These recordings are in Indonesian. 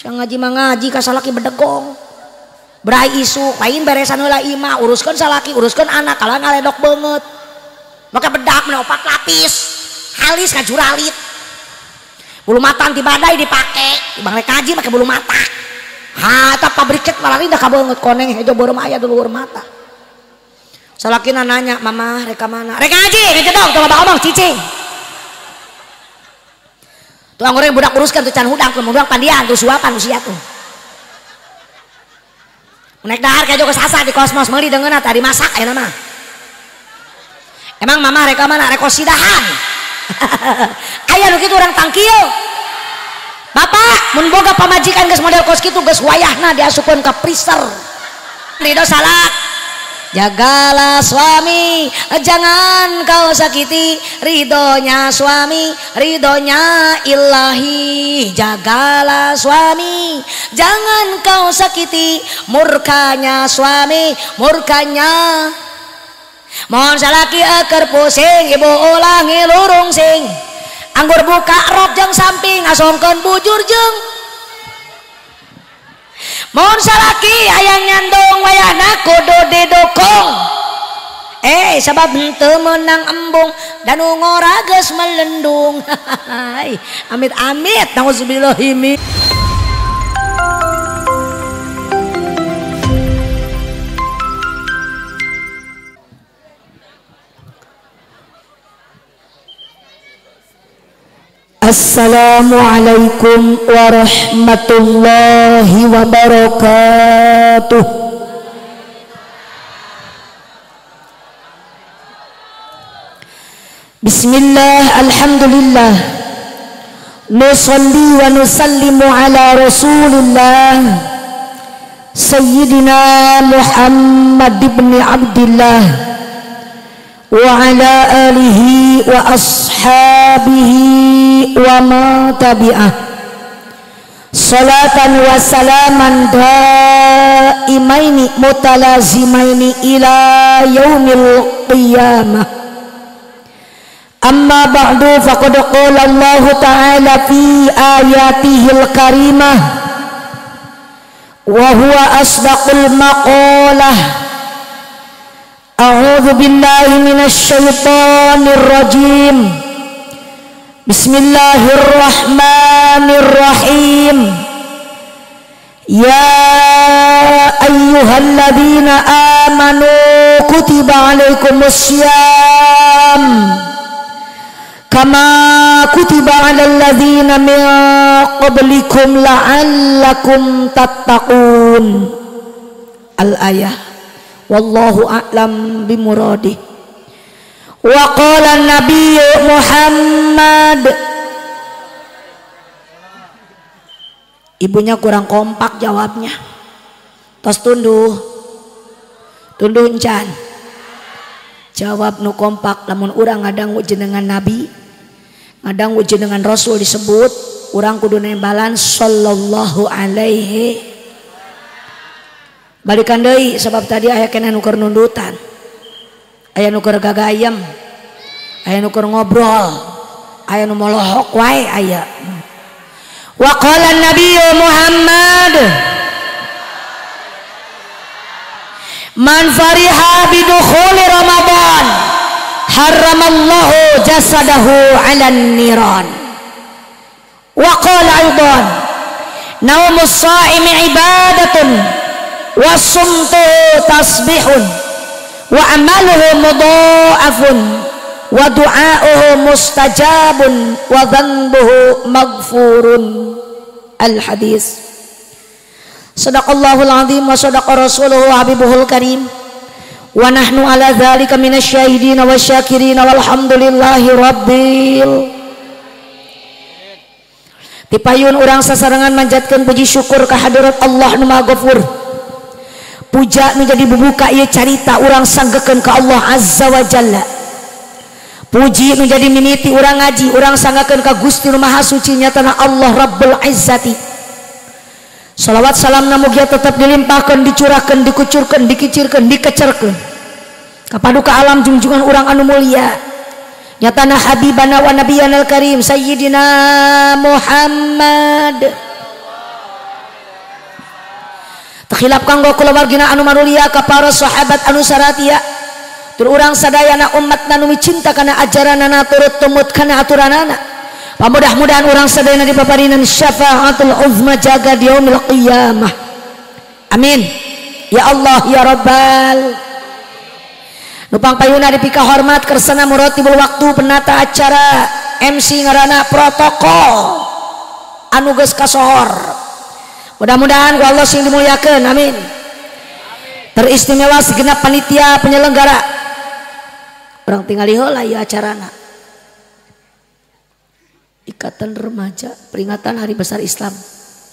Sia ngaji mah ngaji ka salaki bedegong. Berai isu lain beresan heula imah uruskeun salaki uruskeun anak kalah ngaledok banget. Maka bedak mah 4 lapis. Halis ka juralit. Bulu mata anti badai dipake. Bang rek ngaji make bulu mata. Ha eta pabrik cat malari dah kabeungeut koneng hejo beureum aya duluur mata. Salakina nanya, "Mama rek ka mana?" "Rek ngaji, gitu dong, teu ngomong cicing." Tuang goreng budak uruskan tuh can hudang tuh mudang pandian tuh suapan usia tuh. Naik dahar kayak juga sasa di kosmos meuli deungeunna tadi masak ayeuna mah. Emang mama rek mana rek sidahan. Aya nu kitu urang tangkieu. Bapak mun boga pamajikan geus model kos kitu geus wayahna diasukeun ka freezer. Ridho salak. Jagalah suami, jangan kau sakiti ridhonya suami, ridhonya ilahi. Jagalah suami, jangan kau sakiti murkanya suami, murkanya. Mohon salaki eker pusing, ibu ulangi lurung sing. Anggur buka rok jeung samping, asongkeun bujur jeung. Mohon salaki hayang nyandung wayahna kudu didukung. Sabab henteu meunang embung dan ngora geus melendung. Amit-amit nauzubillahi. Assalamualaikum warahmatullahi wabarakatuh. Bismillah, alhamdulillah. Nusalli wa nusallimu ala rasulillah Sayyidina Muhammad ibn Abdillah wa ala alihi wa ashabihi wa ma tabi'ah salatan wa salaman daimaini mutalazimaini ila yaumil qiyamah. Amma ba'du faqad qala Allah ta'ala fi ayatihil karimah wa huwa asdaqul maqalah. A'udzu billahi minasy syaithanir rajim. Bismillahirrahmanirrahim. Ya ayyuhalladzina amanu kutiba alaikumussyam kama kutiba alal ladzina min qablikum la'allakum tattaqun. Al-ayah. Wallahu a'lam bimuradih. Wa qala Nabi Muhammad. Ibunya kurang kompak jawabnya. Tos tunduh encan. Jawab nu kompak lamun urang ngadang jenengan Nabi, ngadang jenengan Rasul disebut, urang kudu nembalan sallallahu alaihi. Balikan deui sebab tadi aya keneh nu keur nundutan. Aya nu keur gagayem. Aya nu keur ngobrol. Aya nu molohok wae aya. Wa qala Nabi Muhammad man fariha bidukhuli Ramadan haramallahu jasadahu 'alan niran. Wa qala aidan naumus shaimi ibadatun wa sumtuhu tasbihun wa amaluhu mudha'afun wa du'a'uhu mustajabun wa dhanbuhu maghfurun. Al-hadis. Sadaqallahul azim wa sadaqa rasuluhu habibuhul karim wa nahnu ala dzalika minasyahidin wa syakirin walhamdulillahi rabbil. Dipayun urang sasarangan manjatkeun puji syukur ka hadirat Allah nu Maha Ghafur. Puja menjadi bubuka ieu carita urang sanggekeun ka Allah azza wa jalla. Puji menjadi mimiti urang ngaji urang sanggakeun ka Gusti nu Maha Suci nyatana Allah Rabbul Izzati. Salawat salamna mugia tetap dilimpahkeun, dicurahkeun, dikucurkeun, dikicirkeun, dikecerkeun ka paduka alam junjungan urang anu mulia nyatana habibana wa nabiyanal karim Sayyidina Muhammad khilaf kanggo kulawargina anu manulia ka para sahabat anu saratia tur urang sadayana umatna nu cinta kana ajaranana turut tumut kana aturanana pamudah-mudahan urang sadayana dipaparinan syafaatul uzma jaga di yaumil qiyamah amin ya Allah ya Rabbal nupang payuna dipika hormat kersana muratibul waktu penata acara MC ngarana protokol anu geus kasohor mudah-mudahan ku Allah sing dimuliakeun amin teristimewa segenap panitia penyelenggara urang tingali heula ieu acarana Ikatan Remaja peringatan Hari Besar Islam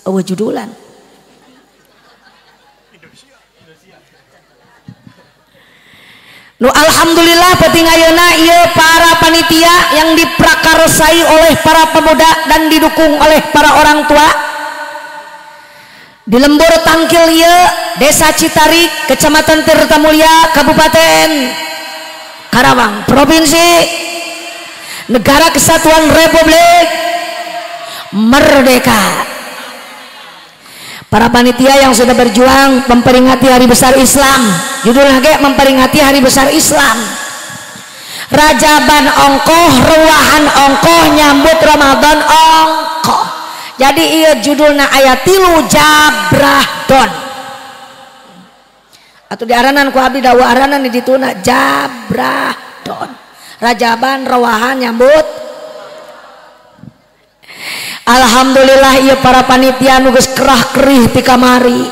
eueuh judulan nu alhamdulillah penting ayeuna ieu para panitia yang diprakarsai oleh para pemuda dan didukung oleh para orang tua di lembur tangkil ieu Desa Citarik Kecamatan Tirtamulya Kabupaten Karawang Provinsi Negara Kesatuan Republik Merdeka para panitia yang sudah berjuang memperingati Hari Besar Islam judulnya ge memperingati Hari Besar Islam Rajaban ongkoh ruahan ongkoh nyambut Ramadan ongkoh jadi iya judulna ayat 3 Jabrahdon atau diaranan ku abdi dawa aranan di dituna Jabrahdon Rajaban ruahan nyambut alhamdulillah iya para panitia nu geus kerah-kerih ti kamari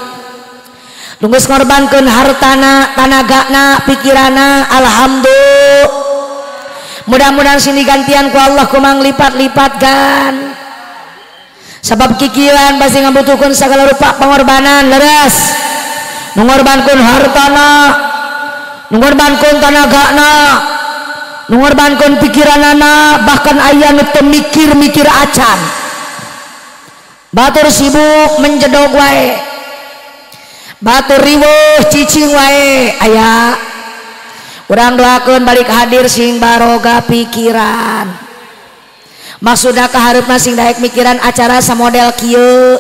nu geus ngorbankeun hartana tanagana pikirana alhamdulillah mudah-mudahan sini gantian ku Allah kumang lipat-lipatkan sabab kikiran pasti ngabutuhkeun segala rupa pengorbanan leres ngorbankeun hartana ngorbankeun tanagana ngorbankeun pikiranana bahkan aya nu teu mikir-mikir acan batur sibuk menjedog wae batur riweuh cicing wae aya urang doakeun balik hadir sing baroga pikiran maksudna kaharupna sing daek mikiran acara samodel kieu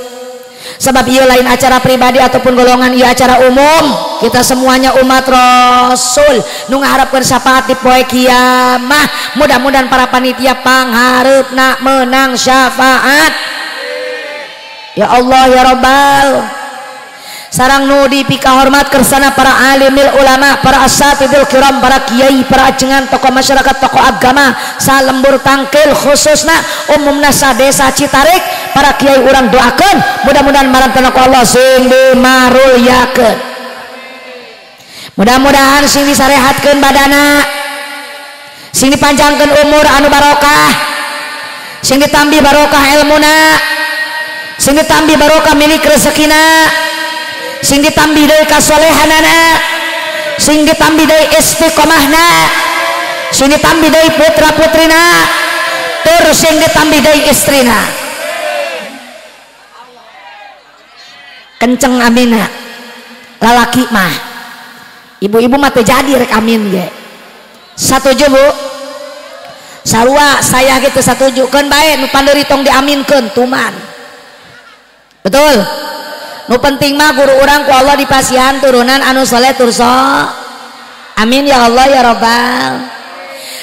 sebab ieu lain acara pribadi ataupun golongan ieu acara umum kita semuanya umat Rasul nu ngaharapkeun syafaat di poe kiamah mudah-mudahan para panitia panghareupna menang syafaat ya Allah ya Rabbal sarang nu dipika hormat kersana para alimil ulama para asatidul kiram para kiai para ajengan tokoh masyarakat tokoh agama salembur tangkil khususna umumna sa Desa Citarik para kiai urang doakeun mudah-mudahan marantana ku Allah sing dimarulyakeun mudah-mudahan sing disarehatkeun badana sing dipanjangkeun umur anu barokah sing ditambi barokah ilmuna sing ditambi barokah milik rezekina sing ditambi deui kasolehanana sing ditambi deui istiqomahna sing ditambi deui putra putrina tur sing ditambi deui istrina kenceng amina lalaki mah ibu-ibu mah teu jadi rek amin ge satuju bu sarua saya gitu satujukeun bae nu pandeuri tong diaminkeun tuman betul nu penting mah guru urang ku Allah dipasihan turunan anu soleh turso amin ya Allah ya Rabbal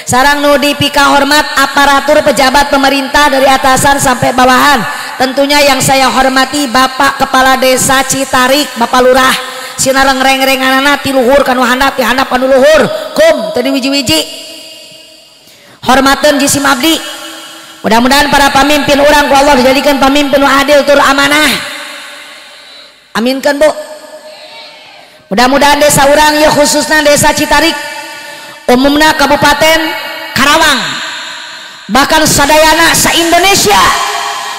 sarang nu dipika hormat aparatur pejabat pemerintah dari atasan sampai bawahan tentunya yang saya hormati Bapak Kepala Desa Citarik Bapak Lurah sinareng reng-renganana ti luhur kanu handap ti handap kanu luhur kum tadi wiji-wiji hormateun jisim abdi mudah-mudahan para pamimpin urang ku Allah dijadikan pamimpin nu adil tur amanah aminkan bu mudah-mudahan desa urang ya khususnya Desa Citarik umumna Kabupaten Karawang bahkan sadayana se-Indonesia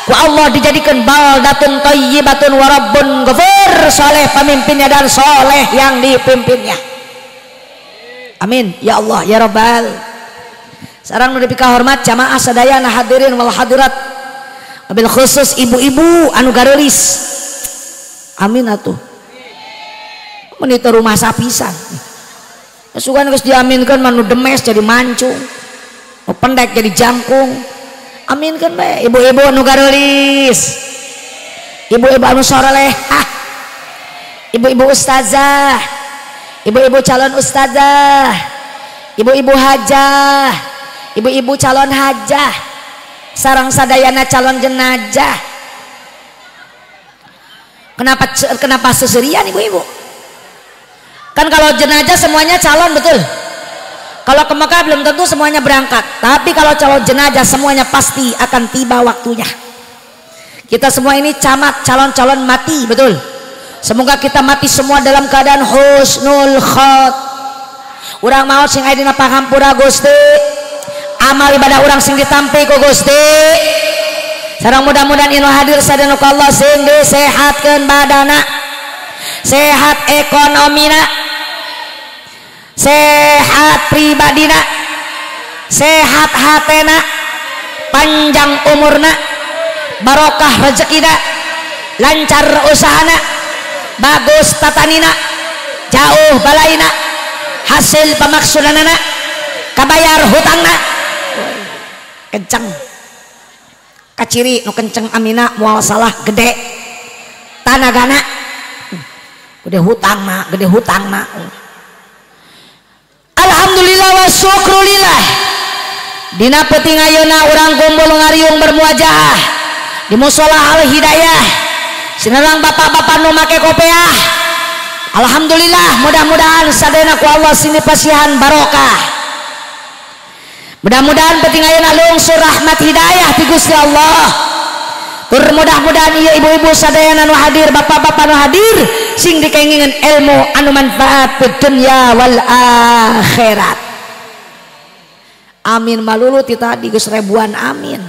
ku Allah dijadikan baldatun thayyibatun wa rabbun ghafur soleh pemimpinnya dan soleh yang dipimpinnya amin ya Allah ya Rabbal sarang nu dipika hormat jamaah sadayana hadirin wal hadirat wabil khusus ibu-ibu anu gareulis amin atuh menita rumah sapisan sugan geus diaminkeun manu demes jadi mancung nu pendek jadi jangkung aminkeun bae ibu-ibu anu gareulis ibu-ibu anu solehah ibu-ibu ustazah, ibu-ibu calon ustazah, ibu-ibu hajah, ibu-ibu calon hajah, sareng sadayana calon jenazah. Kenapa seserian ibu-ibu? Kan kalau jenazah semuanya calon, betul? Kalau ke Mekah belum tentu semuanya berangkat, tapi kalau calon jenazah semuanya pasti akan tiba waktunya. Kita semua ini calon-calon mati, betul? Semoga kita mati semua dalam keadaan husnul khot. Urang maot sing aya dina pangampura Gusti, amal ibadah urang sing ditampi ku Gusti. Sareng mudah-mudahan inu hadir sadana ku Allah sing disehatkeun badana, sehat ekonomina, sehat pribadina, sehat hatena, panjang umurna, barokah rezekina, lancar usahana, bagus tatanina, jauh balaina, hasil pamaksudanana, kabayar hutangna, kenceng kaciri nu kenceng amina moal salah gede tanagana, gede hutang na. Alhamdulillah wa syukrulillah, dina peuting ayeuna urang kumpul ngariung bermuajah di mushola Al Hidayah sinarang bapak-bapak nu make kopiah. Alhamdulillah, mudah-mudahan sadayana ku Allah sini pasihan barokah. Mudah-mudahan peuting ayeuna lungsur rahmat hidayah ti Gusti Allah. Tur mudah-mudahan ieu ibu-ibu sadayana nu hadir, bapak-bapak nu hadir sing dikengingkeun ilmu anu manfaat di dunya wal akhirat. Amin malulu ti tadi geus ribuan amin.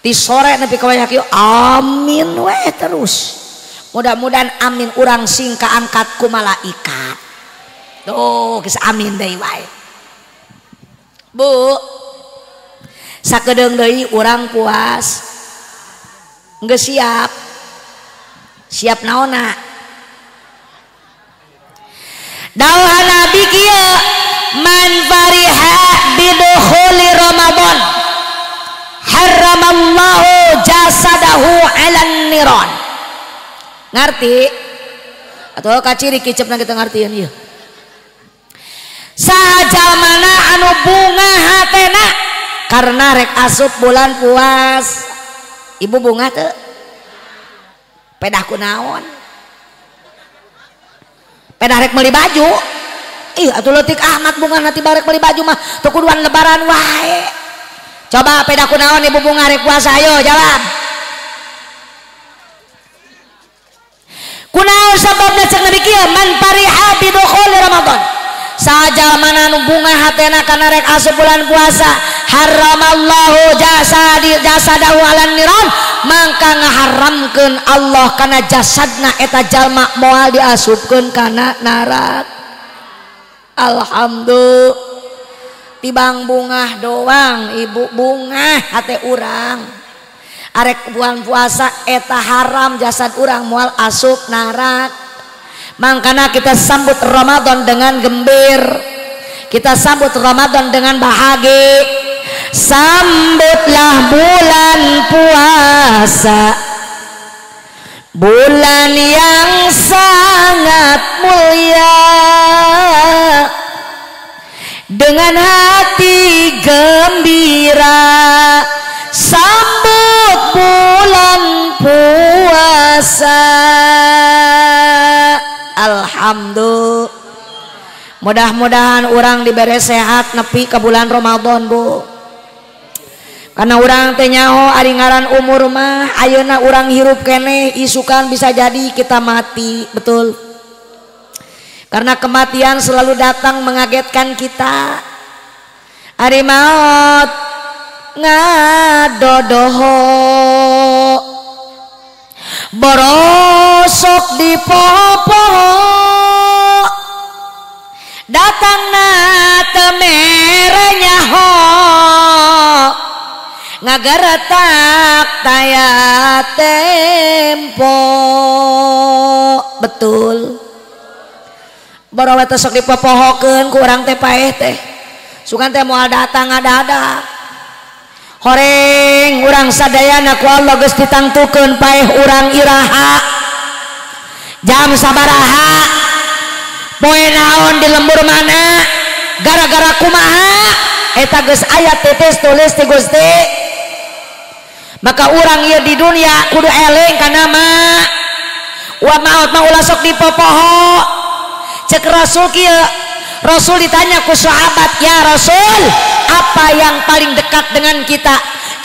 Ti sore nepi ka wayak ieu amin we terus. Mudah-mudahan amin urang sing kaangkat ku malaikat. Tuh geus amin deui wae. Bu, sakedeung deui urang puas. Geus siap. Siap naonna? Dawuh Nabi kieu, man fariha bidukhuli Ramadan harramallahu jasadahu 'alan niran. Ngarti? Atuh kaciri kicepna kita ngartieun ieu. Sajalmana anu bunga hatena karena rek asup bulan puas. Ibu bunga teu? Pedah kunaon? Pedah rek meuli baju. Ih atuh leutik amat bunga nanti barek meuli baju mah teu kuduan lebaran wae. Coba pedah kunaon ibu bunga rek puasa, ayo jalan. Kunaon sababna cek Nabi kieu, man fariha bi dukhul Ramadan. Sajalmana nu bunga hatena kana rek asup bulan puasa, haramallahu jasadahu 'alan niran, mangka ngaharamkeun Allah kana jasadna eta jalma moal diasupkeun kana neraka. Alhamdulillah, tibang bunga doang ibu bunga hate urang. Arek bulan puasa eta haram jasad urang moal asup neraka. Makanya kita sambut Ramadan dengan gembir, kita sambut Ramadan dengan bahagia. Sambutlah bulan puasa, bulan yang sangat mulia, dengan hati gembira. Sambut bulan puasa. Alhamdulillah, mudah-mudahan orang diberi sehat nepi ke bulan Ramadan, Bu. Karena orang teh nyaho ari ngaran umur mah ayeuna orang hirup keneh isukan bisa jadi kita mati, betul. Karena kematian selalu datang mengagetkan kita. Ari maot ngadodoho borosok di popo datangna temerenya ho ngagaretak taya tempo, betul. Borowe teh sok dipopohokeun ku urang teh paeh teh sugan teh moal datang ngadadak. Horeng urang sadayana ku Allah geus ditangtukeun paeh urang iraha. jam sabaraha poe naon di lembur mana gara-gara kumaha eta geus aya titis tulis ti Gusti. Maka urang ieu di dunia kudu eling kana mah wa maut mah ulah sok dipopoho. Cek Rasul kieu, Rasul ditanya ku sahabat, ya Rasul apa yang paling dekat dengan kita?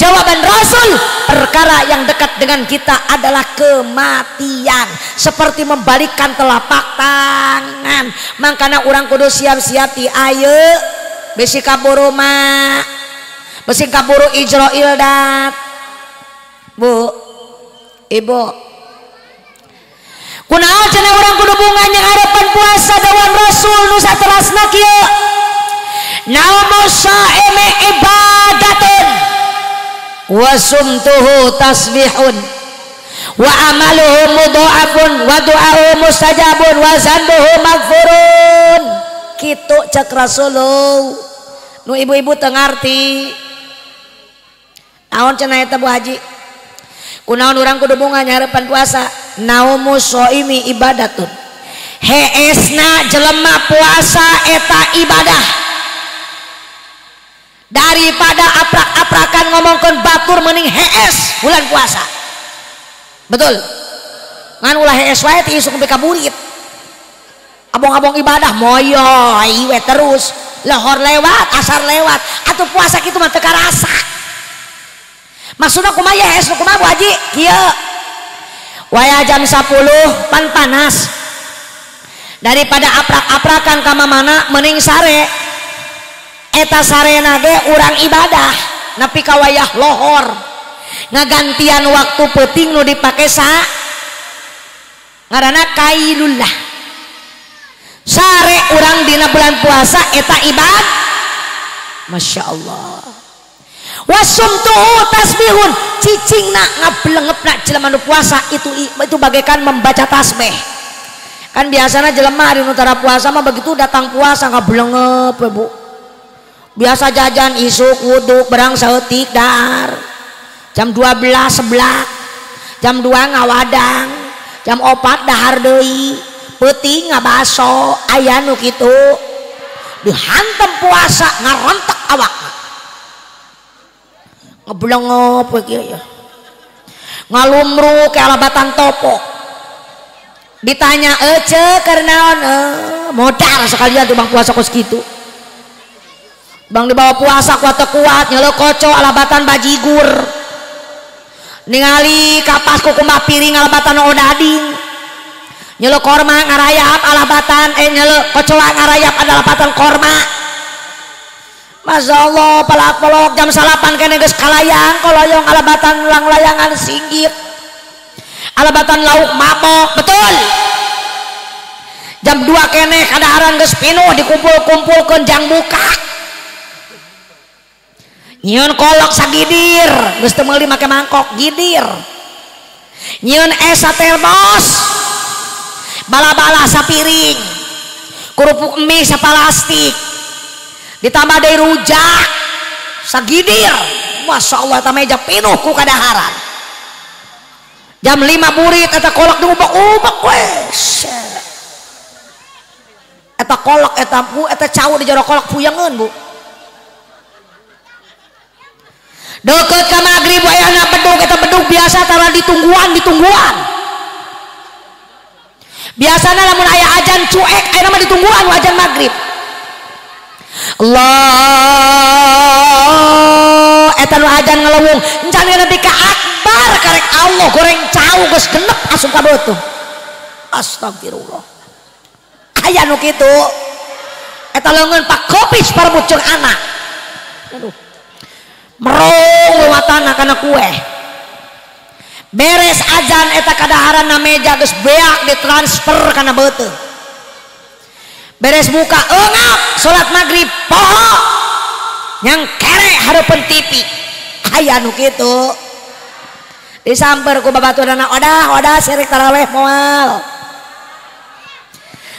Jawaban Rasul, perkara yang dekat dengan kita adalah kematian, seperti membalikkan telapak tangan. Makanya orang kudu siap-siap di aye besi kaburu ma besi kaburu Ijroil dat bu ibu kunaon cenah urang kudu bunganya harapan puasa dawan Rasul nu saterasna kieu naumu saimi ibadatun wa sumtuhu tasbihun wa amaluhu mudha'afun wa du'ahu mustajabun wa zanbuhu maghfurun. Kitu cek Rasulullah nu ibu-ibu teu ngarti naon cenah eta Bu Haji kunaon urang kudu bunga nyarepan puasa naumu shaimi ibadatun heesna jelema puasa eta ibadah daripada aprak-aprakan ngomongkeun batur mending hees bulan puasa betul ngan ulah hees wae ti isuk sampai kaburit abong-abong ibadah moyo iwe terus lohor lewat asar lewat atuh puasa kitu mah teu karasa. Maksudna kumaha ya hees kumaha Bu Haji kieu waya jam 10 pan panas daripada aprak-aprakan ka mamana mending sare eta sarena ge urang ibadah nepi ka wayah lohor ngagantian waktu peuting nu dipake sa ngaranna kailullah sare urang dina bulan puasa eta ibadah Masya Allah wasumtuhu tasbihun cicingna ngabelengepna jelema nu puasa itu bagaikan membaca tasbih kan biasanya jelema di utara puasa mah begitu datang puasa ngabelengep Bu biasa jajan isuk wudhu berang saeutik dahar jam 12 seblak jam 2 ngawadang jam 4 dahar deui peuting ngabaso aya nu kitu dihantem puasa ngarontek awakna ngebelengep we kieu ya ngalumru ke alabatan topo ditanya ece keur naon modal sekalian tuh bang puasa kos kitu bang dibawa puasa kuat nyelo koco alabatan bajigur ningali kapas kukumah piring alabatan odading nyelo korma ngarayap alabatan nyelo kocoa ngarayap ada alabatan korma. Masya Allah palak-palok jam 8 kene geus kalayang koloyong alabatan lang-layangan singgit alabatan lauk mabok betul jam 2 kene kadaharan geus pinuh dikumpul-kumpulkeun jang buka nyieun kolok sagidir geus teu meuli make mangkok gidir nyieun es satermos bala-bala sapiring kerupuk mie sapalastik ditambah dari rujak sagidir Masya Allah eta meja pinuh ku kadaharan jam 5 burit eta kolak diubek-ubek we eta kolak eta Bu eta cau di jero kolak puyangeun Bu deket ka magrib wayahna bedug eta bedug biasa tara ditungguan biasana lamun aya ajan cuek aya mah ditungguan ajan magrib Allah eta nu ajan ngelewung encan nepi ka akbar karek Allah goreng cau geus genep asup ka beutuh astagfirullah aya nu kitu eta leungeun pak kopis parebut jeung anak aduh merong lewatana kana kue beres ajan eta kadaharan na meja geus beak ditransfer kana beuteung beres buka eungap salat maghrib poho yang kere hareupeun TV aya nu kitu disamper ku babaturana odah sirik taraweh moal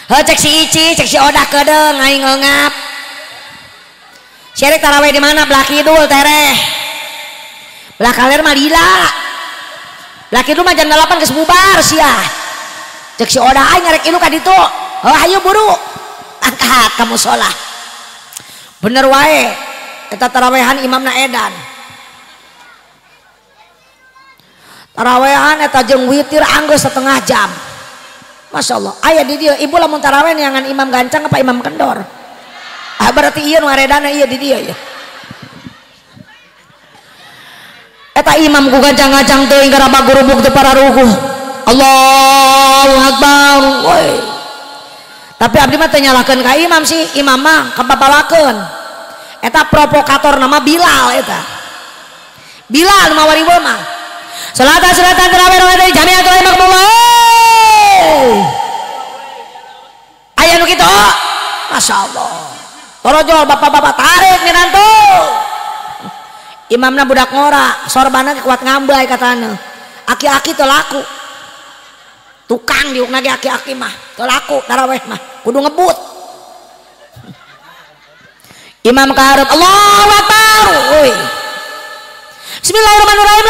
heuh cek si Ici cek si odah kedeung aing eungap sirik taraweh di mana belah kidul tereh belah kaler mah lila belah kidul mah jam 8 geus bubar sia cek si Oda aing ngarek ilu ka ditu. Oh ayo buru angkat kamu sholat. Bener wae eta tarawehan imamna edan. Tarawehan eta jeung witir anggeus setengah jam. Masya Allah aya di dieu ibu lamun taraweh neangan imam gancang apa imam kendor. Ah berarti ieu nu ngaredana ieu di dieu ya. Eta imam ku gancang-gancang teuing gara bagurubuk teu para rukuh. Allahu Akbar. Woi. Tapi abdi mah teu nyalahkeun ka imam sih, imam mah kababalakeun. Eta provokator nama Bilal eta. Bilal mah wariweuh mah. Salatan tarawih rawatih jami'atul makmumah. Aya nu kitu. Masyaallah. Torojol bapak-bapak tarik minantu. Imamna budak ngora, sorbana kuat ngambay katana. Aki-aki teu laku. Tukang diukna ge aki-aki mah teu laku tarawih mah kudu ngebut. Imam kaharep Allahu Akbar. Oi. Bismillahirrahmanirrahim.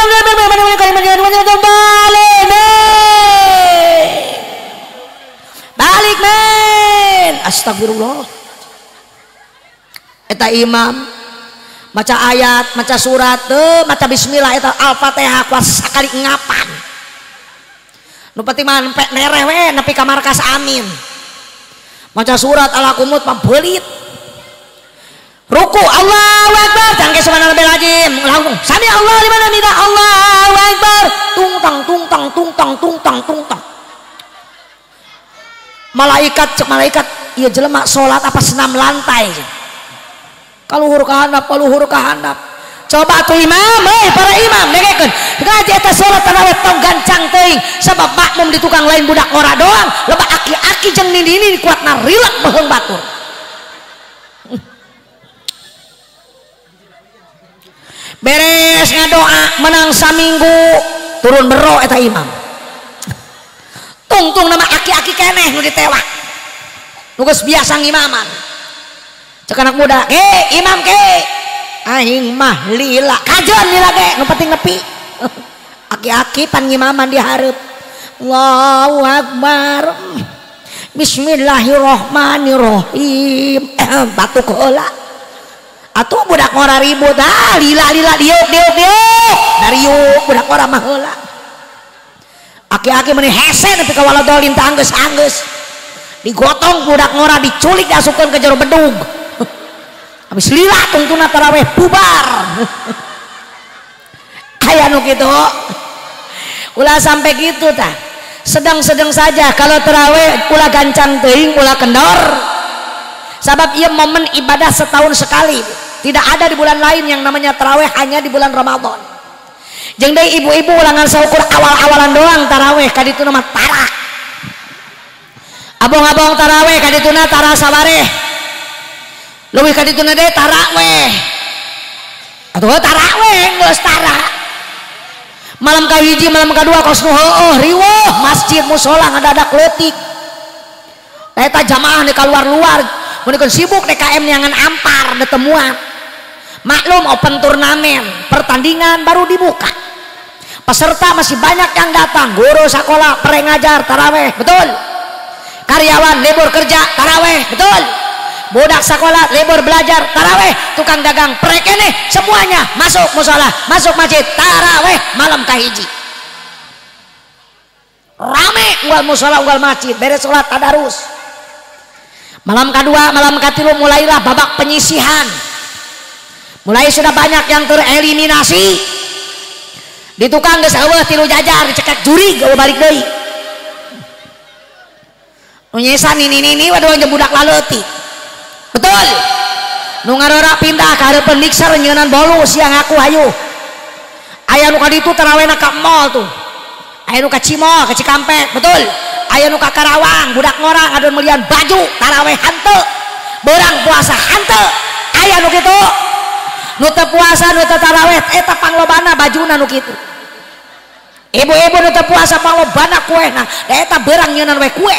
Balik men. Astagfirullah. Eta imam maca ayat, maca surat, maca bismillah eta Al-Fatihah kuat sakali ngapan. Nu penting mah nempe nereh we nepi ka markas amin. Maca surat Al-Qumut pabeulit. Ruku Allahu Akbar tangke subhanallahil azim. Langsung sami Allah liman hamidah Allahu Akbar. Tungtang. Malaikat cek malaikat ieu jelema salat apa senam lantai. Kaluhur ka handap. Coba tuh imam, para imam dengekeun. Ngaji eta salat tarawih tong gancang teuing sabab makmum di tukang lain budak ora doang, loba aki-aki jeung nini kuatna rilek beheung batur. Beres ngadoa menang saminggu turun bero eta imam. Tungtung nama aki-aki keneh nu ditewak. Nu geus biasa ngimaman. Cek anak muda, imam aing mah lila kajen lila ge nu penting nepi. Aki-aki pan ngimaman di hareup. Allahu Akbar. Bismillahirrahmanirrahim. Batuk heula. Atuh budak ngora ribut lila diuk dari yuk budak ngora mah heula. Aki-aki meuni hese nepi ka waladolin teh anggeus digotong budak ngora diculik diasupkeun ke jero bedug. Habis lila tungtuna tarawih bubar. Aya nu kitu. Ulah sampai gitu tah. Sedang-sedang saja kalau tarawih ulah gancang teuing ulah kendor. Sabab ieu momen ibadah setahun sekali. Tidak ada di bulan lain yang namanya tarawih, hanya di bulan Ramadan. Jeung deui ibu-ibu ulangan saukur awal-awalan doang tarawih kaditu nama tarak. Abong-abong tarawih kadituna tara sabareh. Leuwih kadituna deui tarawih. Atuh tarawih geus tara. Malam kahiji malam kadua kos nu heueuh riweuh masjid mushola ngadadak leutik. Eta jamaah di kaluar-luar mun sibuk DKM neangan ampar detemuan. Maklum open turnamen, pertandingan baru dibuka. Peserta masih banyak yang datang, guru sekolah pere ngajar taraweh, betul. Karyawan libur kerja taraweh, betul. Budak sekolah libur belajar taraweh, tukang dagang pere keneh semuanya masuk mushola, masuk masjid taraweh malam kahiji. Rame unggal mushola unggal masjid, beres sholat tadarus. Malam kedua, malam katilu mulailah babak penyisihan. Mulai sudah banyak yang tereliminasi. Di tukang geus eueuh tilu jajar dicekek juri gawe balik deui. Nu nyesan nini waduh jeung budak laleutik. Betul. Nu ngarora pindah ka hareupeun mixer nyeunan bolus yang aku hayu. Aya nu ka ditu tarawehna ka mall tuh. Aya nu ka Cimol, ka Cikampek, betul. Aya nu ka Karawang, budak ngora ngadon melian baju taraweh hanteu. Beurang puasa hanteu. Aya nu kitu. Nu teu puasa nu teu taraweh eta panglobana bajuna nu kitu. Ibu-ibu nu teu puasa panglobana kuehna eta beurang nyeunan we kue.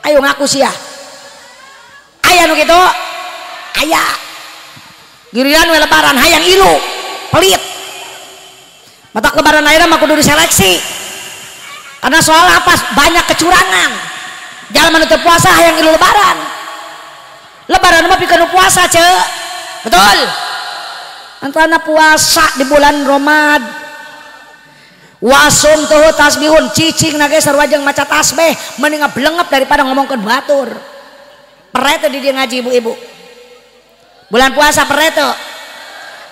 Ayo ngaku sia. Aya nu kitu. Aya. Giliran we lebaran hayang ilu, pelit. Matak lebaran ayeuna mah kudu diseleksi. Karena soal apa? Banyak kecurangan. Jalan menutup puasa yang ilu lebaran. Lebaran mah pikeun puasa, Cek. Betul. Antara puasa di bulan Romad. Wasum tuh tasbihun cicing nage sarua jeung maca tasbih mending ngablengep daripada ngomongkeun batur. Perete di dia ngaji ibu-ibu. Bulan puasa perete.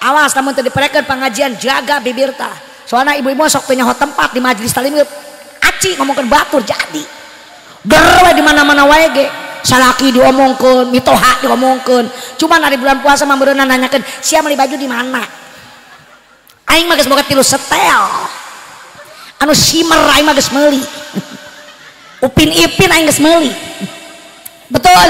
Awas namun teu diperekeun pengajian jaga bibirta. Soalnya ibu-ibu sok teu nyaho tempat di majelis talim aci ngomongkeun batur jadi. Derwe di mana-mana wae ge. Salaki diomongkeun, mitoha diomongkeun. Cuman hari bulan puasa mah meureunna nanyakeun, "Sia meuli baju di mana?" Aing mah geus boga 3 setel. Anu simer aing mah geus meuli. Upin Ipin aing geus meuli. Betul.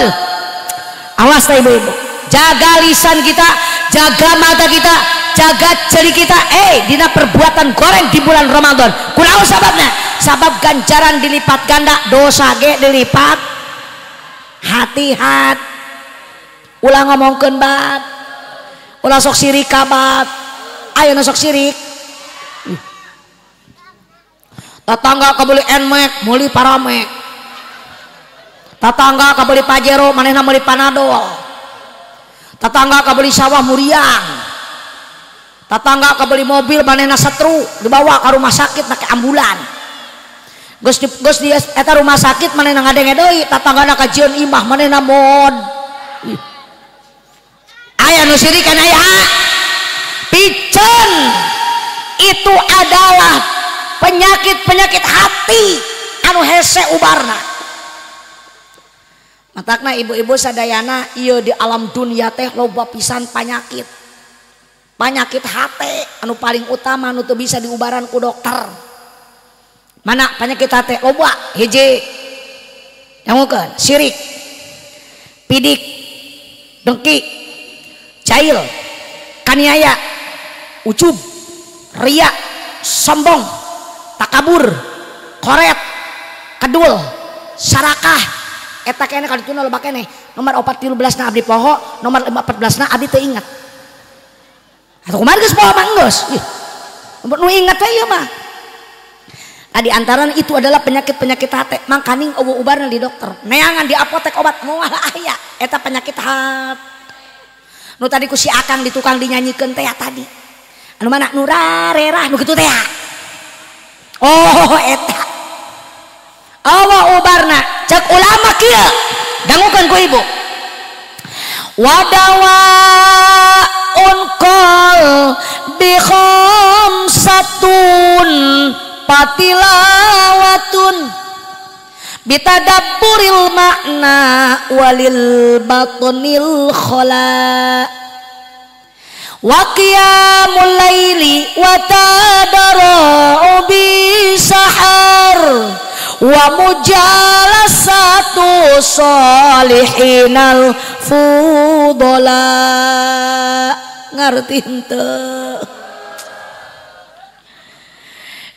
Awas tah ibu-ibu. Jaga lisan kita, jaga mata kita, jaga jari kita. Dina perbuatan goreng di bulan Ramadan. Kunaon sababna? Sabab ganjaran dilipat ganda, dosa ge dilipat hati-hat. Ulah ngomongkeun bat. Ulah sok sirik ka bat. Ayeuna sok sirik. Tatangga kabeli enmek, meuli paramek. Tatangga kabeli pajero, manehna meuli panadol. Tatangga kabeli sawah muriang. Tatangga kabeli mobil, manehna setru dibawa ka rumah sakit na ke ambulan. Geus di eta rumah sakit manehna ngadenge deui, tatanggana kajieun imah manehna mod. Aya nu sirik kana aya. Piceun itu adalah penyakit-penyakit hati anu hese ubarna. Matakna ibu-ibu sadayana ieu di alam dunia teh loba pisan panyakit. Panyakit hati anu paling utama anu teu bisa diubaran ku dokter. Mana penyakit hati loba? Hiji nyangukeun sirik, pidik, dengki, cail, kaniaya, ujub, ria, sombong, takabur, koret, kedul, sarakah. Eta kene kadituna loba kene. Nomor 413 na abdi poho, nomor 14 na abdi teu inget. Atuh kumaha geus poho mah geus. Nomor nu inget we ieu mah. Nah, di antara itu adalah penyakit-penyakit hati. Mangkaning ubarna di dokter. Neangan di apotek obat moal aya. Eta penyakit hati. Nu tadi ku si Akang di tukang dinyanyikeun teh tadi. Anu mana nu rarerah nu kitu teh. Oh eta. Awa ubarna cek ulama kieu. Dangukeun ku ibu. Wadawa unkol bi khamsatun patilawatun bitadaburil makna walil batonil khola wa qiyamul laili wa tadara'u bisahar wa mujalasatu sholihinal fudala. Ngarti henteu?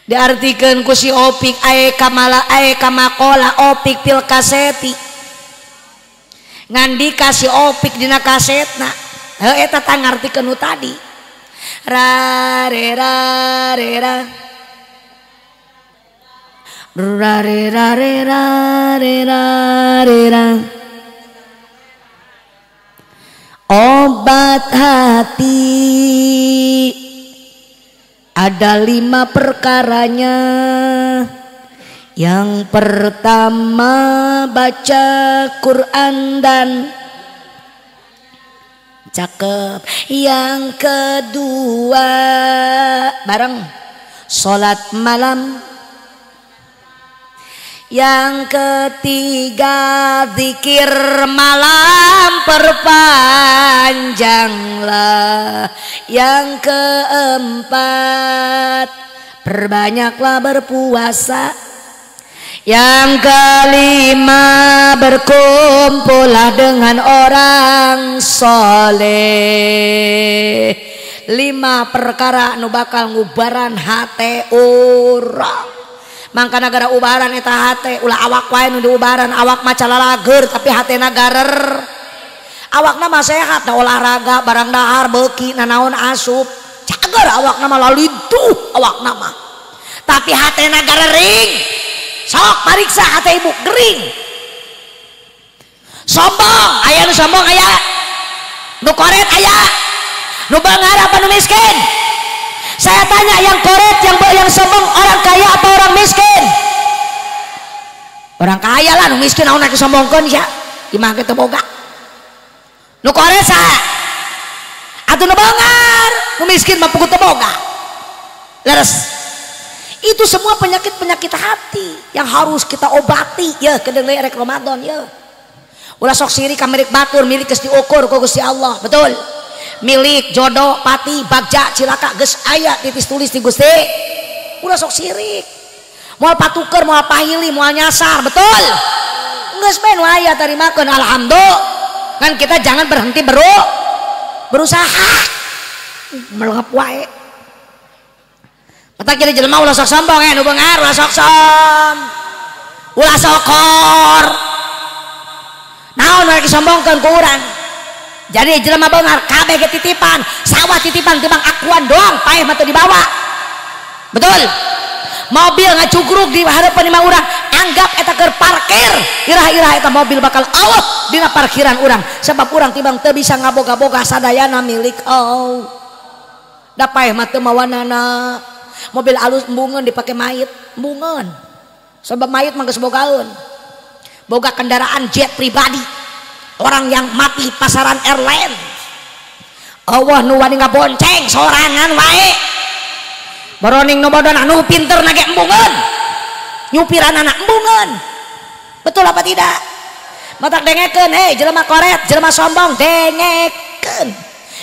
Diartikeun ku si Opik kamakola Opik pil kaseti ngandika si Opik dina kasetna eta tah ngartikeun nu tadi ra re ra re ra ra re ra re ra re ra re ra obat hati. Ada 5 perkaranya. Yang pertama baca Quran dan cakep. Yang kedua bareng sholat malam. Yang ketiga zikir malam perpanjanglah. Yang keempat perbanyaklah berpuasa. Yang kelima berkumpullah dengan orang soleh. 5 perkara nu bakal ngubaran hate urang. Mangka nagara ubaran eta hate ulah awak wae nu diubaran. Awak mah calalager tapi hatena garer. Awakna mah sehat da olahraga barang dahar beuki nanaon asup cager awakna mah laliduh awakna mah tapi hatena garering sok pariksa hati ibu gering. Sombong aya nu sombong aya, nu koret aya, nu beunghar apa nu miskin? Saya tanya, yang koret yang sombong orang kaya apa orang miskin? Orang kaya lah, nu miskin naon disombongkeun sia. Imah kitu boga. Nu koret saha? Atuh nu beunghar, nu miskin mah puguh teu boga. Leres. Itu semua penyakit-penyakit hati yang harus kita obati ya kedeung rek Ramadan ya. Ulah sok sirik ka milik batur, milik geus diukur ku Gusti Allah, betul. Milik jodoh, pati, bagja, cilaka geus aya titis tulis di Gusti. Ulah sok sirik. Moal patuker, moal pahili, moal nyasar, betul. Geus bae nu aya tarimakeun alhamdulillah. Kan kita jangan berhenti berusaha. Melengap wae. Mata kiri jelema ulah sok sombong nu beunghar ulah sok ulah sokor. Naon mereka sombongkeun ku urang. Jadi jelema beunghar kabeh ge titipan, sawah titipan timbang akuan doang paeh mah teu dibawa. Betul. Mobil ngacugrug di hareupeun imah urang, anggap eta keur parkir. Irah-irah eta mobil bakal awet dina parkiran urang. Sebab urang timbang teu bisa ngaboga-boga sadayana milik Allah. Da paeh mah teu mawanana. Mobil alus embungeun dipake mayit, embungeun. Sebab mayit mah geus bogaeun. Boga kendaraan jet pribadi, orang yang mati pasaran airline. Allah nu wani ngabonceng sorangan wae. Baroning nu bodona nu pinter nage embungeun, nyupiran anak embungeun. Betul apa tidak? Matak dengekeun, hei jelema koret, jelema sombong, dengekeun.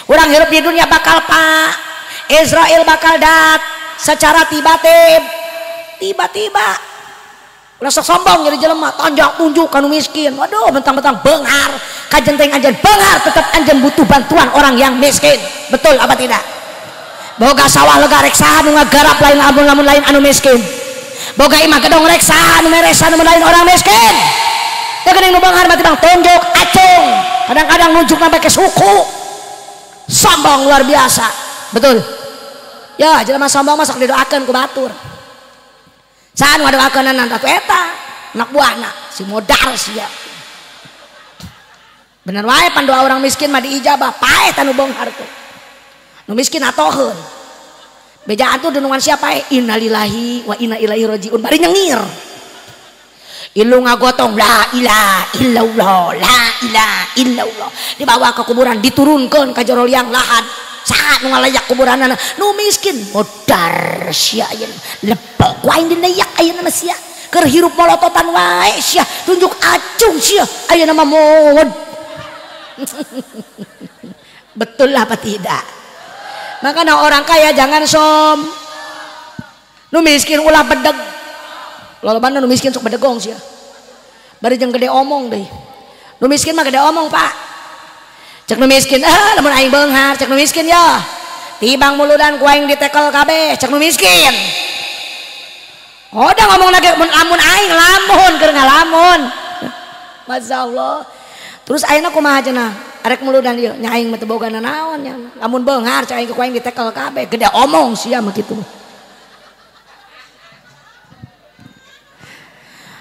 Urang hirup di dunia bakal pak Israel bakal secara tiba-tiba rasa sombong jadi jelema tonjok tunjuk kanu miskin. Waduh mentang-mentang beunghar kajenteng anjeun beunghar tetap anjeun butuh bantuan orang yang miskin. Betul apa tidak? Boga sawah lega rek saha nu ngagarap lain lamun lain anu miskin. Boga imah gedong rek saha nu meresa nu lain orang miskin. Teu geuning nu beunghar mah tibang tunjuk acung. Kadang-kadang nunjuk sampai ke suku. Sombong luar biasa. Betul. Ya jelema sombong mah sok didoakeun ku batur. Saan ngadoakeun ratu eta anak buahna si modal sia. Bener wae pan doa orang miskin mah diijabah paeh tanu beunghar tuh. Nu miskin atoheun. Bejaan tuh denungan siapa innalillahi wa inna ilaihi rajiun bari nyengir. Ilu ngagotong la ilaha illallah la ilaha illallah dibawa ke kuburan diturunkeun ka jero liang lahan. Saat nu ngalayak kuburanana nu miskin modar sia ayeuna lepek wae dina yak ayeuna mah sia keur hirup molototan wae sia tunjuk acung sia ayeuna mah mod. Betul apa tidak? Makanya orang kaya jangan nu miskin ulah bedeg. Lolobana nu miskin sok bedegong sia bari jeung gede omong deui. Nu miskin mah gede omong Pak. Cek nu miskin lamun aing beunghar cek nu miskin ya tibang muludan ku aing ditekel kabeh cek nu miskin. Oda ngomong lagi lamun aing lamun keur ngalamun. Masyaallah. Terus ayeuna kumaha cenah arek muludan ieu nya aing mah teu boga nanaon nya lamun beunghar cek aing ku aing ditekel kabeh gede omong sia mah kitu.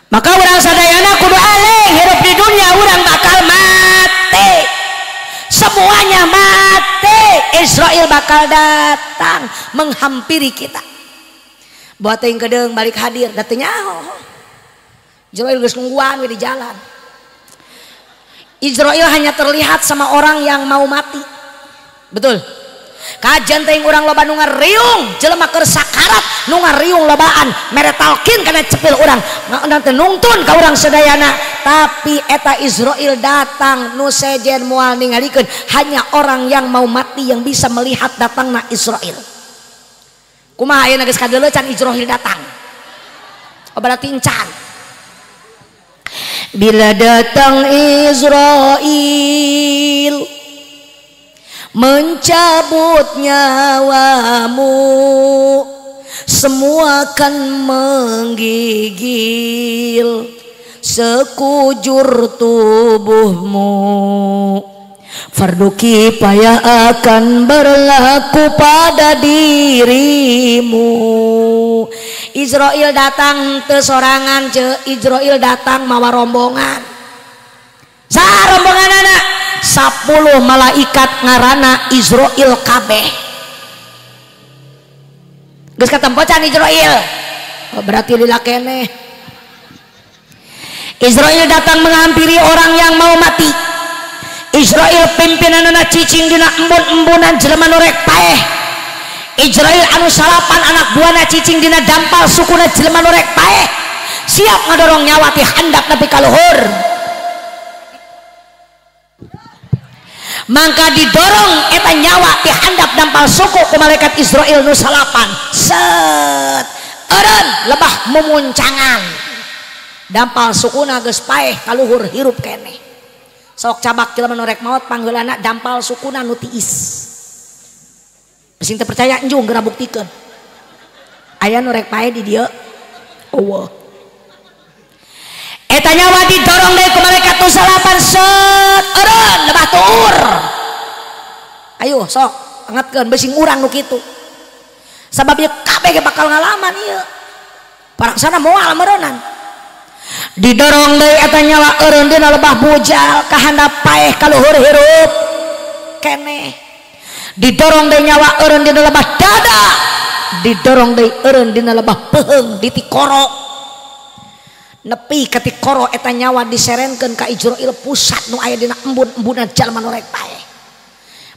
Maka urang sadayana kudu alih hirup di dunia urang bakal mati. Semuanya mati. Israel bakal datang menghampiri kita. Buat yang kedeng balik hadir datanya Israel geus nungguan di jalan. Israel hanya terlihat sama orang yang mau mati. Betul. Kajian teuing urang loba nu ngariung jelema keur sakarat nu ngariung lobaan mere talkin kana cepil urang nanti nungtun ka urang sadayana. Tapi eta Israel datang nu sejen moal ningalikeun hanya orang yang mau mati yang bisa melihat datangna Israel. Kumaha ayeuna geus kadeleucan Israel datang. Berarti encan. Bila datang Israel mencabut nyawamu, semua akan menggigil sekujur tubuhmu. Fardu kifayah akan berlaku pada dirimu. Israil datang teu sorangan ce, Israil datang mawa rombongan. Sa rombongan anak 10 malaikat ngarana Israil kabeh. Geus katempocan Israil. Oh, berarti lila keneh. Israil datang menghampiri orang yang mau mati. Israil pimpinanna cicing dina embun-embunan jelema nu rek paeh. Israil anu salapan anak buahna cicing dina dampal sukuna jelema nu rek paeh. Siap ngadorong nyawa ti handap nepi ka luhur. Mangka didorong eta nyawa ti handap dampal suku ku malaikat Israil nu salapan. Set eureun lebah mumuncangan. Dampal sukuna geus paeh ka luhur hirup keneh. Sok cabak jelema nu rek maot panggeulana dampal sukuna nu tiis. Sing teu percaya enjung geura buktikeun. Aya nu rek paeh di dieu. Eueuh. Eta nyawa didorong deui ku malaikat nu salapan set eureun lebah tuur. Ayo sok angetkeun beuing urang nu kitu. Sabab ieu kabeh ge bakal ngalaman ieu. Paraksana moal meureunan. Didorong deui eta nyawa eureun dina lebah bujal ka handap paeh ka luhur hirup keneh. Didorong deui nyawa eureun dina lebah dada. Didorong deui eureun dina lebah peuheung di ti koro. Nepi ka ti koro eta nyawa diserenkeun ka Israil pusat nu aya dina embun-embunan jalma nu rek paeh.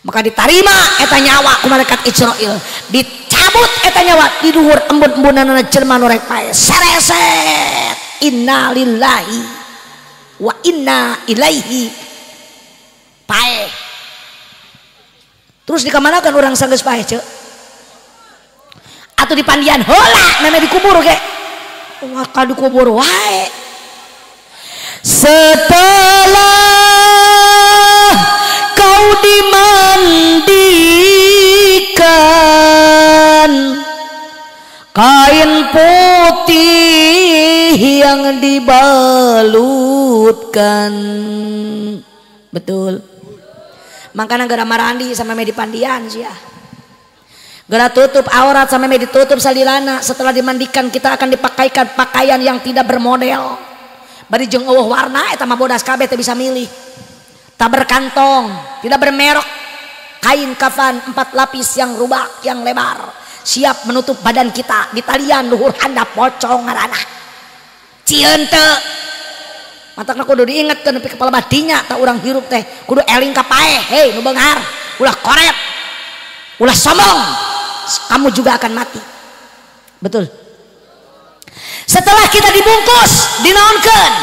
Maka ditarima eta nyawa ku malaikat Israil. Dicabut eta nyawa di dhuwur embun-embunanna jalma nu rek paeh. Sereset. Inna lillahi wa inna ilaihi paeh. Terus dikamanakan orang sanggeus paeh ce? Atau dipandian heula nana dikubur ge? Wah ka dikubur wae. Setelah kau dimandikan kain putih yang dibalutkan, betul. Makanya gara marandi sama medi pandian sih ya. Gara tutup aurat sama medi tutup salilana. Setelah dimandikan kita akan dipakaikan pakaian yang tidak bermodel. Bari jeung eueuh warna eta mah bodas kabeh teu bisa milih. Tak berkantong, tidak bermerek. Kain kafan 4 lapis yang rubak yang lebar. Siap menutup badan kita. Di talian luhur handap pocong ngaranna. Cieun teu. Matakna kudu diingetkeun nepi kepala badinya tak urang hirup teh kudu eling ka paeh. Hei nu beunghar, ulah koret. Ulah sombong. Kamu juga akan mati. Betul. Setelah kita dibungkus, dinaonkeun.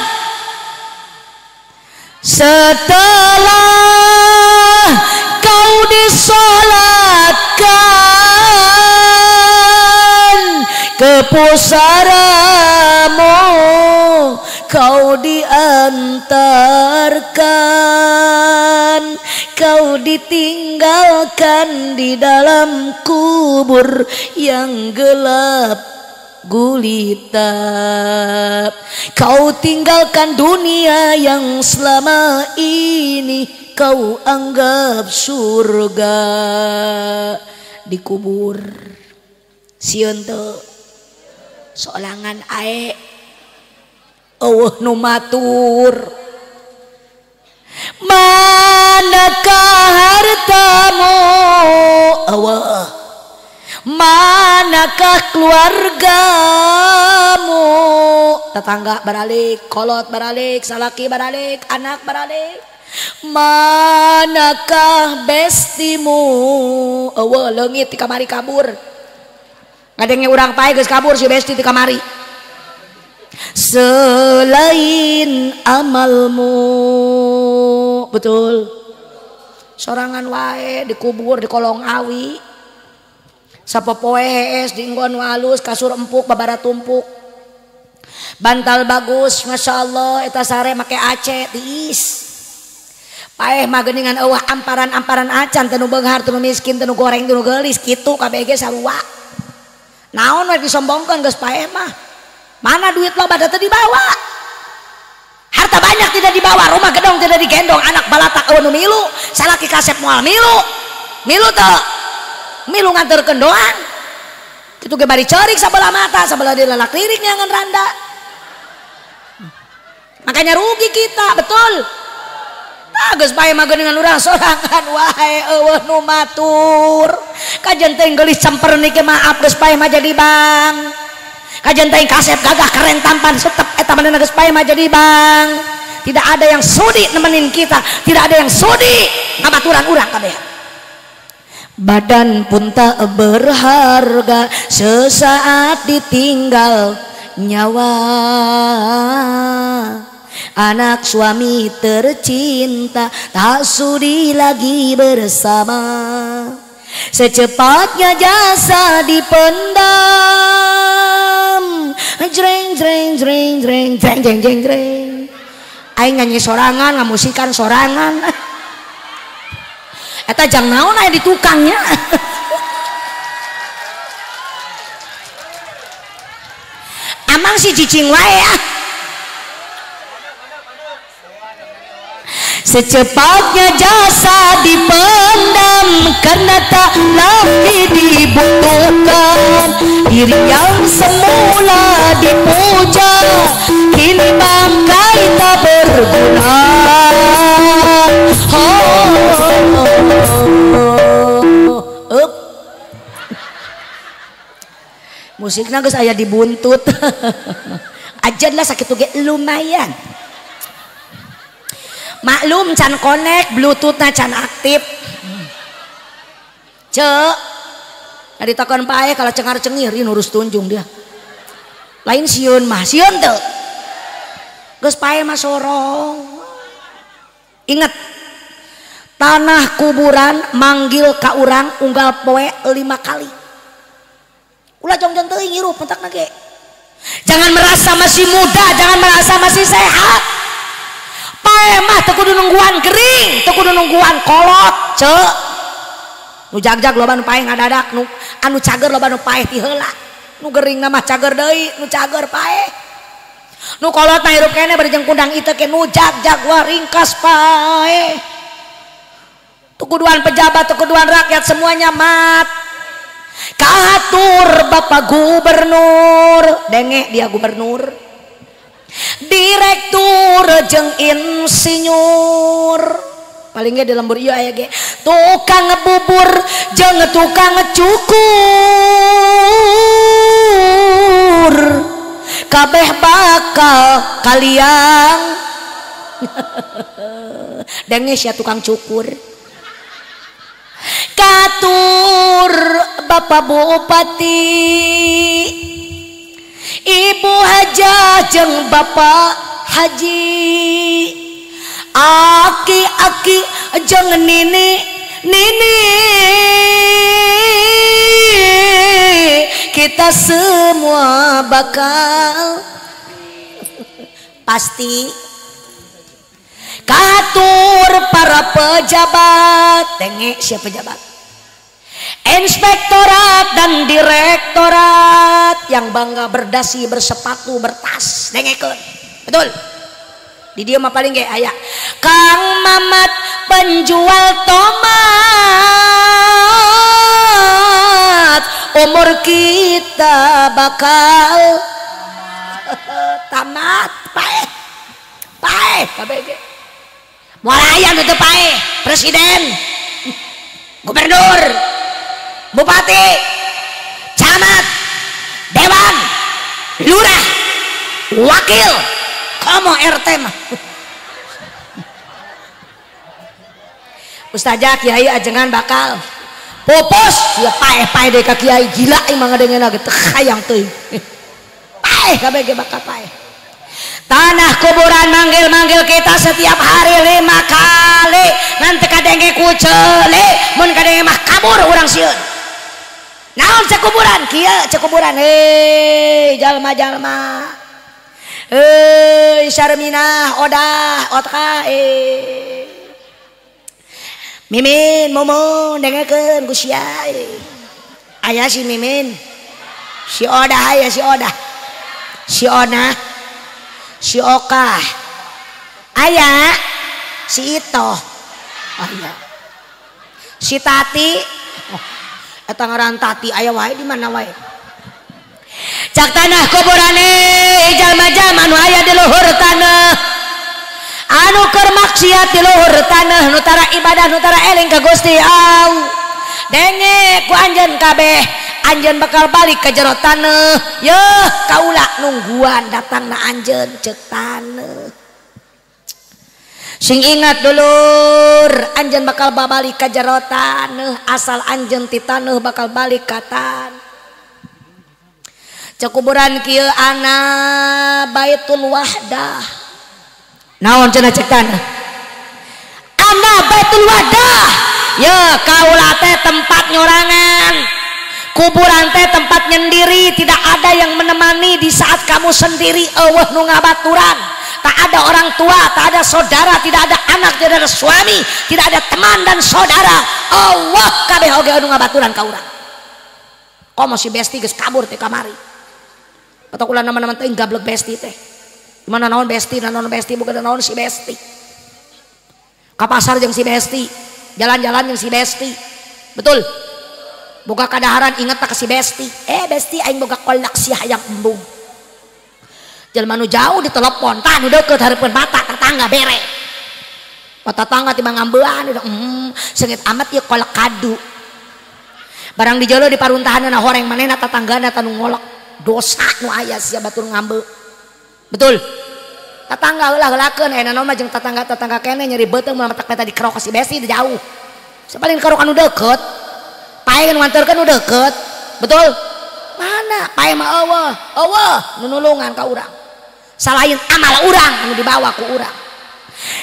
Setelah kau disolatkan ke pusaramu, kau diantarkan, kau ditinggalkan di dalam kubur yang gelap gulita. Kau tinggalkan dunia yang selama ini kau anggap surga. Dikubur sieun teu solangan ae eueuh nu matur. Manakah hartamu, eueuh manakah keluargamu, tetangga baralik, kolot baralik, salaki baralik, anak baralik. Manakah bestimu, eueuh leungit ti kamari kabur. Ngadenge urang pae geus kabur si besti ti kamari. Selain amalmu, betul. Sorangan wae dikubur di kolong awi. Sapopoe hees diinggon walus, kasur empuk babara tumpuk. Bantal bagus, masya Allah. Eta sare make ace tiis. Paeh mah geuningan eueuh amparan-amparan acan teu nu beunghar, teu nu miskin, teu nu goreng, teu nu geulis kitu kabeh ge sarua. Naon we disombongkeun geus paeh mah. Mana duit lo pada tadi dibawa? Harta tak banyak tidak dibawa, rumah gedong tidak digendong, anak balatak eueuh nu milu, salaki kasep moal milu teu milu nganterkeun doang. Kitu ge bari ceurik sabelah mata, sabelah dilalak lirik nyangan randa. Makanya rugi kita, betul. Tah geus bae mah dengan urang sorangan wae eueuh nu matur. Kajen teh geulis cemper niki maaf geus bae mah jadi bang. Kajen teh kasep gagah keren tampan setep eta manehna geus bae mah jadi bang. Tidak ada yang sudi nemenin kita, tidak ada yang sudi ngabaturan urang kabeh. Badan pun tak berharga, sesaat ditinggal nyawa. Anak suami tercinta tak sudi lagi bersama. Secepatnya jasa dipendam. Jreng jreng jreng jreng jreng jreng jreng jreng. Aing nyanyi sorangan, ngamusikan sorangan. Eta jang naon aya di tukangnya. Amang si cicing wae ya. Secepatnya jasa dipendam karena tak lagi dibutuhkan. Diri yang semula dipuja kini bangkai tak berguna. Musiknya geus aya dibuntut. Ajan lah sakit ge lumayan. Maklum can connect bluetoothnya can aktif. Cek dari takon pae kalau cengar cengir ini urus tunjung dia. Lain sieun mah sieun teu. Geus pae mah sorong. Ingat tanah kuburan manggil ka urang unggal poe 5 kali. Ulah jongjon teuing hirup mentakna ge. Jangan merasa masih muda, jangan merasa masih sehat. Pae mah teu kudu nungguan gering, teu kudu nungguan kolot, ceu. Nu jagjag loba nu pae ngadadak, nu anu cager loba nu pae ti heula. Nu gering na mah cager deui, nu cager pae. Nu kolot mah hirup kene bari jeung kundang iteu ke nu jagjag wah ringkas pae. Teu kuduan pejabat, teu kuduan rakyat semuanya mat. Kahatur Bapak Gubernur, denge dia gubernur. Direktur jeung insinyur paling ge di lembur ieu aya ge tukang ngebubur jeung tukang cukur kabeh bakal kaliang. Denge sia tukang cukur. Katur Bapak Bupati, Ibu Hajah jeung Bapak Haji, aki-aki jeung nini kita semua bakal pasti. Katur para pejabat, tenge siapa pejabat, inspektorat dan direktorat yang bangga berdasi bersepatu bertas, dengekeun betul di dia mah paling ge aya Kang Mamat penjual tomat, umur kita bakal tamat pae kabeh ge moal aya nu teu pae, presiden, gubernur, bupati, camat, dewan, lurah, wakil, komo RT mah. Ustazah kiai ajengan bakal pupus ya pae deh ka kiai gila emang ngadengena ge teu hayang teuing. Pae kabeh ge bakal pae. Tanah kuburan manggil kita setiap hari 5 kali. Nanti kadenge kucele, mun kadenge mah kabur urang sieun. Naon cek kuburan? Kieu cek kuburan. Hei jalma-jalma. Hei Syarminah, Odah, Otka, Mimin, Mumun, dengekeun ku sia. Aya si Mimin. Si Odah aya si Odah. Si Ona. Si Oka, Aya si Ito. Oh iya. Si Tati. Oh, eta ngaran Tati aya wae di mana wae. Cak tanah kuburane jalma-jalma anu aya di luhur tanah. Anu keur maksiat di luhur tanah nu tara ibadah nu tara eling ka Gusti Allah. Denge ku anjeun kabeh, anjeun bakal balik ke jero taneuh. Yeuh kaula nungguan datangna anjeun ceuk taneuh. Sing ingat dulur, anjeun bakal babalik ka jero taneuh, asal anjeun ti taneuh bakal balik ka taneuh. Cek kuburan kieu ana Baitul Wahdah. Naon cenah cek taneuh? Ana Baitul Wahdah. Ya kaula teh tempat nyorangan, kuburan teh tempat nyendiri, tidak ada yang menemani di saat kamu sendiri. Eueuh nu ngabaturan, tak ada orang tua, tak ada saudara, tidak ada anak, tidak ada suami, tidak ada teman dan saudara. Allah kabeh oge nu ngabaturan ka urang. Komo si Besti geus kabur teh kamari. Atau kula nama-nama teh gablek Besti teh. Mana naon Besti, naon Besti, bukan naon si Besti. Ka pasar jeung si Besti. Jalan-jalan yang si Besti, betul. Boga kadaharan inget tak ke si Besti. Besti aing boga kolak si hayang embung. Jelema nu jauh ditelepon, tah nu deukeut hareupeun mata tetangga bere. Mata tetangga tiba ngambean, seungit amat ieu kolak kadu. Barang di jolo di paruntahanna horeng manehna tetanggana tanu ngolak dosa nu aya sia batur ngambe. Betul. Tetangga heula-heulakeun aya naon mah jeung tetangga-tetangga keneh nyeri beuteung mun matak eta dikerok ka si Besti jauh. Sapaling kerok anu deukeut. Pae nu nganterkeun nu deukeut. Betul? Mana? Pae mah eueuh nu nulungan ka urang. Salain amal urang anu dibawa ku urang.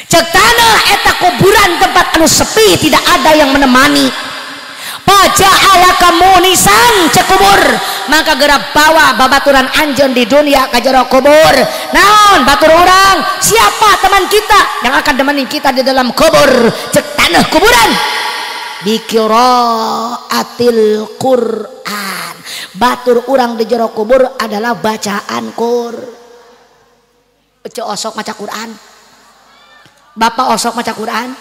Cek taneuh eta kuburan tempat anu sepi, tidak ada yang menemani. Paja'ala kamunisan cek kubur, maka gerap bawa babaturan anjeun di dunia ka jero kubur. Naon batur urang? Siapa teman kita yang akan menemani kita di dalam kubur? Cek taneuh kuburan. Biqiraatil Quran. Batur urang di jero kubur adalah bacaan Quran. Ece osok maca Quran. Bapak osok maca Quran.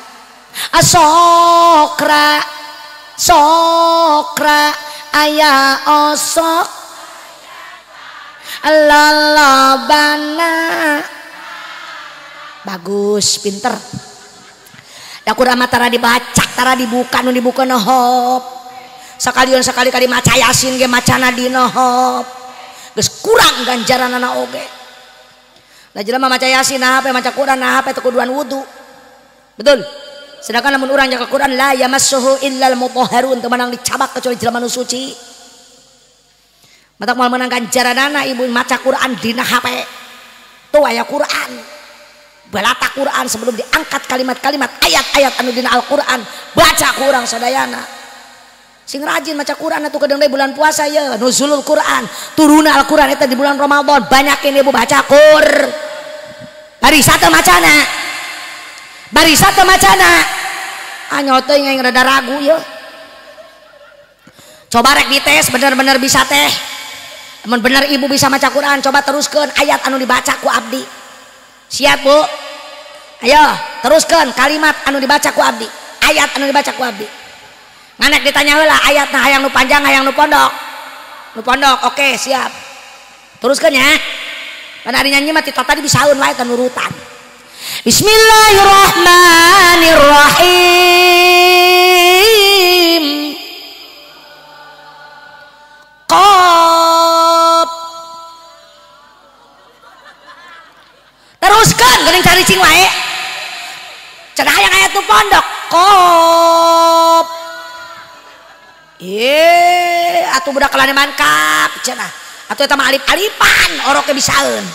Asokra sokra aya osok lalabana. Bagus, pinter. Da Quran mah tara dibaca, tara dibuka, nu dibuka hop. Sakalian sakali kali maca Yasin ge macana dina hop. Geus kurang ganjaranana oge. Da jelema maca Yasin nah hape maca Quran nah hape teu kuduan wudu. Betul? Sedangkan lamun urang jaga Quran la yamassuhu illal mutahharun, teu meunang dicabak kecuali jelema nu suci. Matak moal meunang ganjaranana ibu maca Quran dina HP. Tuh aya Quran. Balata Quran sebelum diangkat kalimat-kalimat ayat-ayat anu dina Al-Qur'an, baca ku urang sadayana. Sing rajin maca Quran atuh kadang bulan puasa ya, nuzulul Quran, turuna Al-Qur'an eta di bulan Ramadan, banyakin ibu baca Qur. Barisa teu macana. Barisa teu macana. Anyol teuing aing rada ragu ya. Coba rek dites bener-bener bisa teh. Mun bener ibu bisa maca Quran, coba teruskeun ayat anu dibaca ku abdi. Siap Bu? Ayo teruskeun kalimat anu dibaca ku abdi, ayat anu dibaca ku abdi. Nganek ditanya heula ayatna hayang nu panjang hayang nu pondok? Nu pondok, oke siap. Teruskeun ya. Pan ari nyanyi mah tita tadi bisaeun wae tan urutan. Bismillahirrahmanirrahim. Qaf. Teruskan geuning cari cing wae. Cenah hayang ayat nu pondok. Qaf. Atuh budak kalaneman kap cenah. Atuh eta mah alif-alifan oroke bisaeun.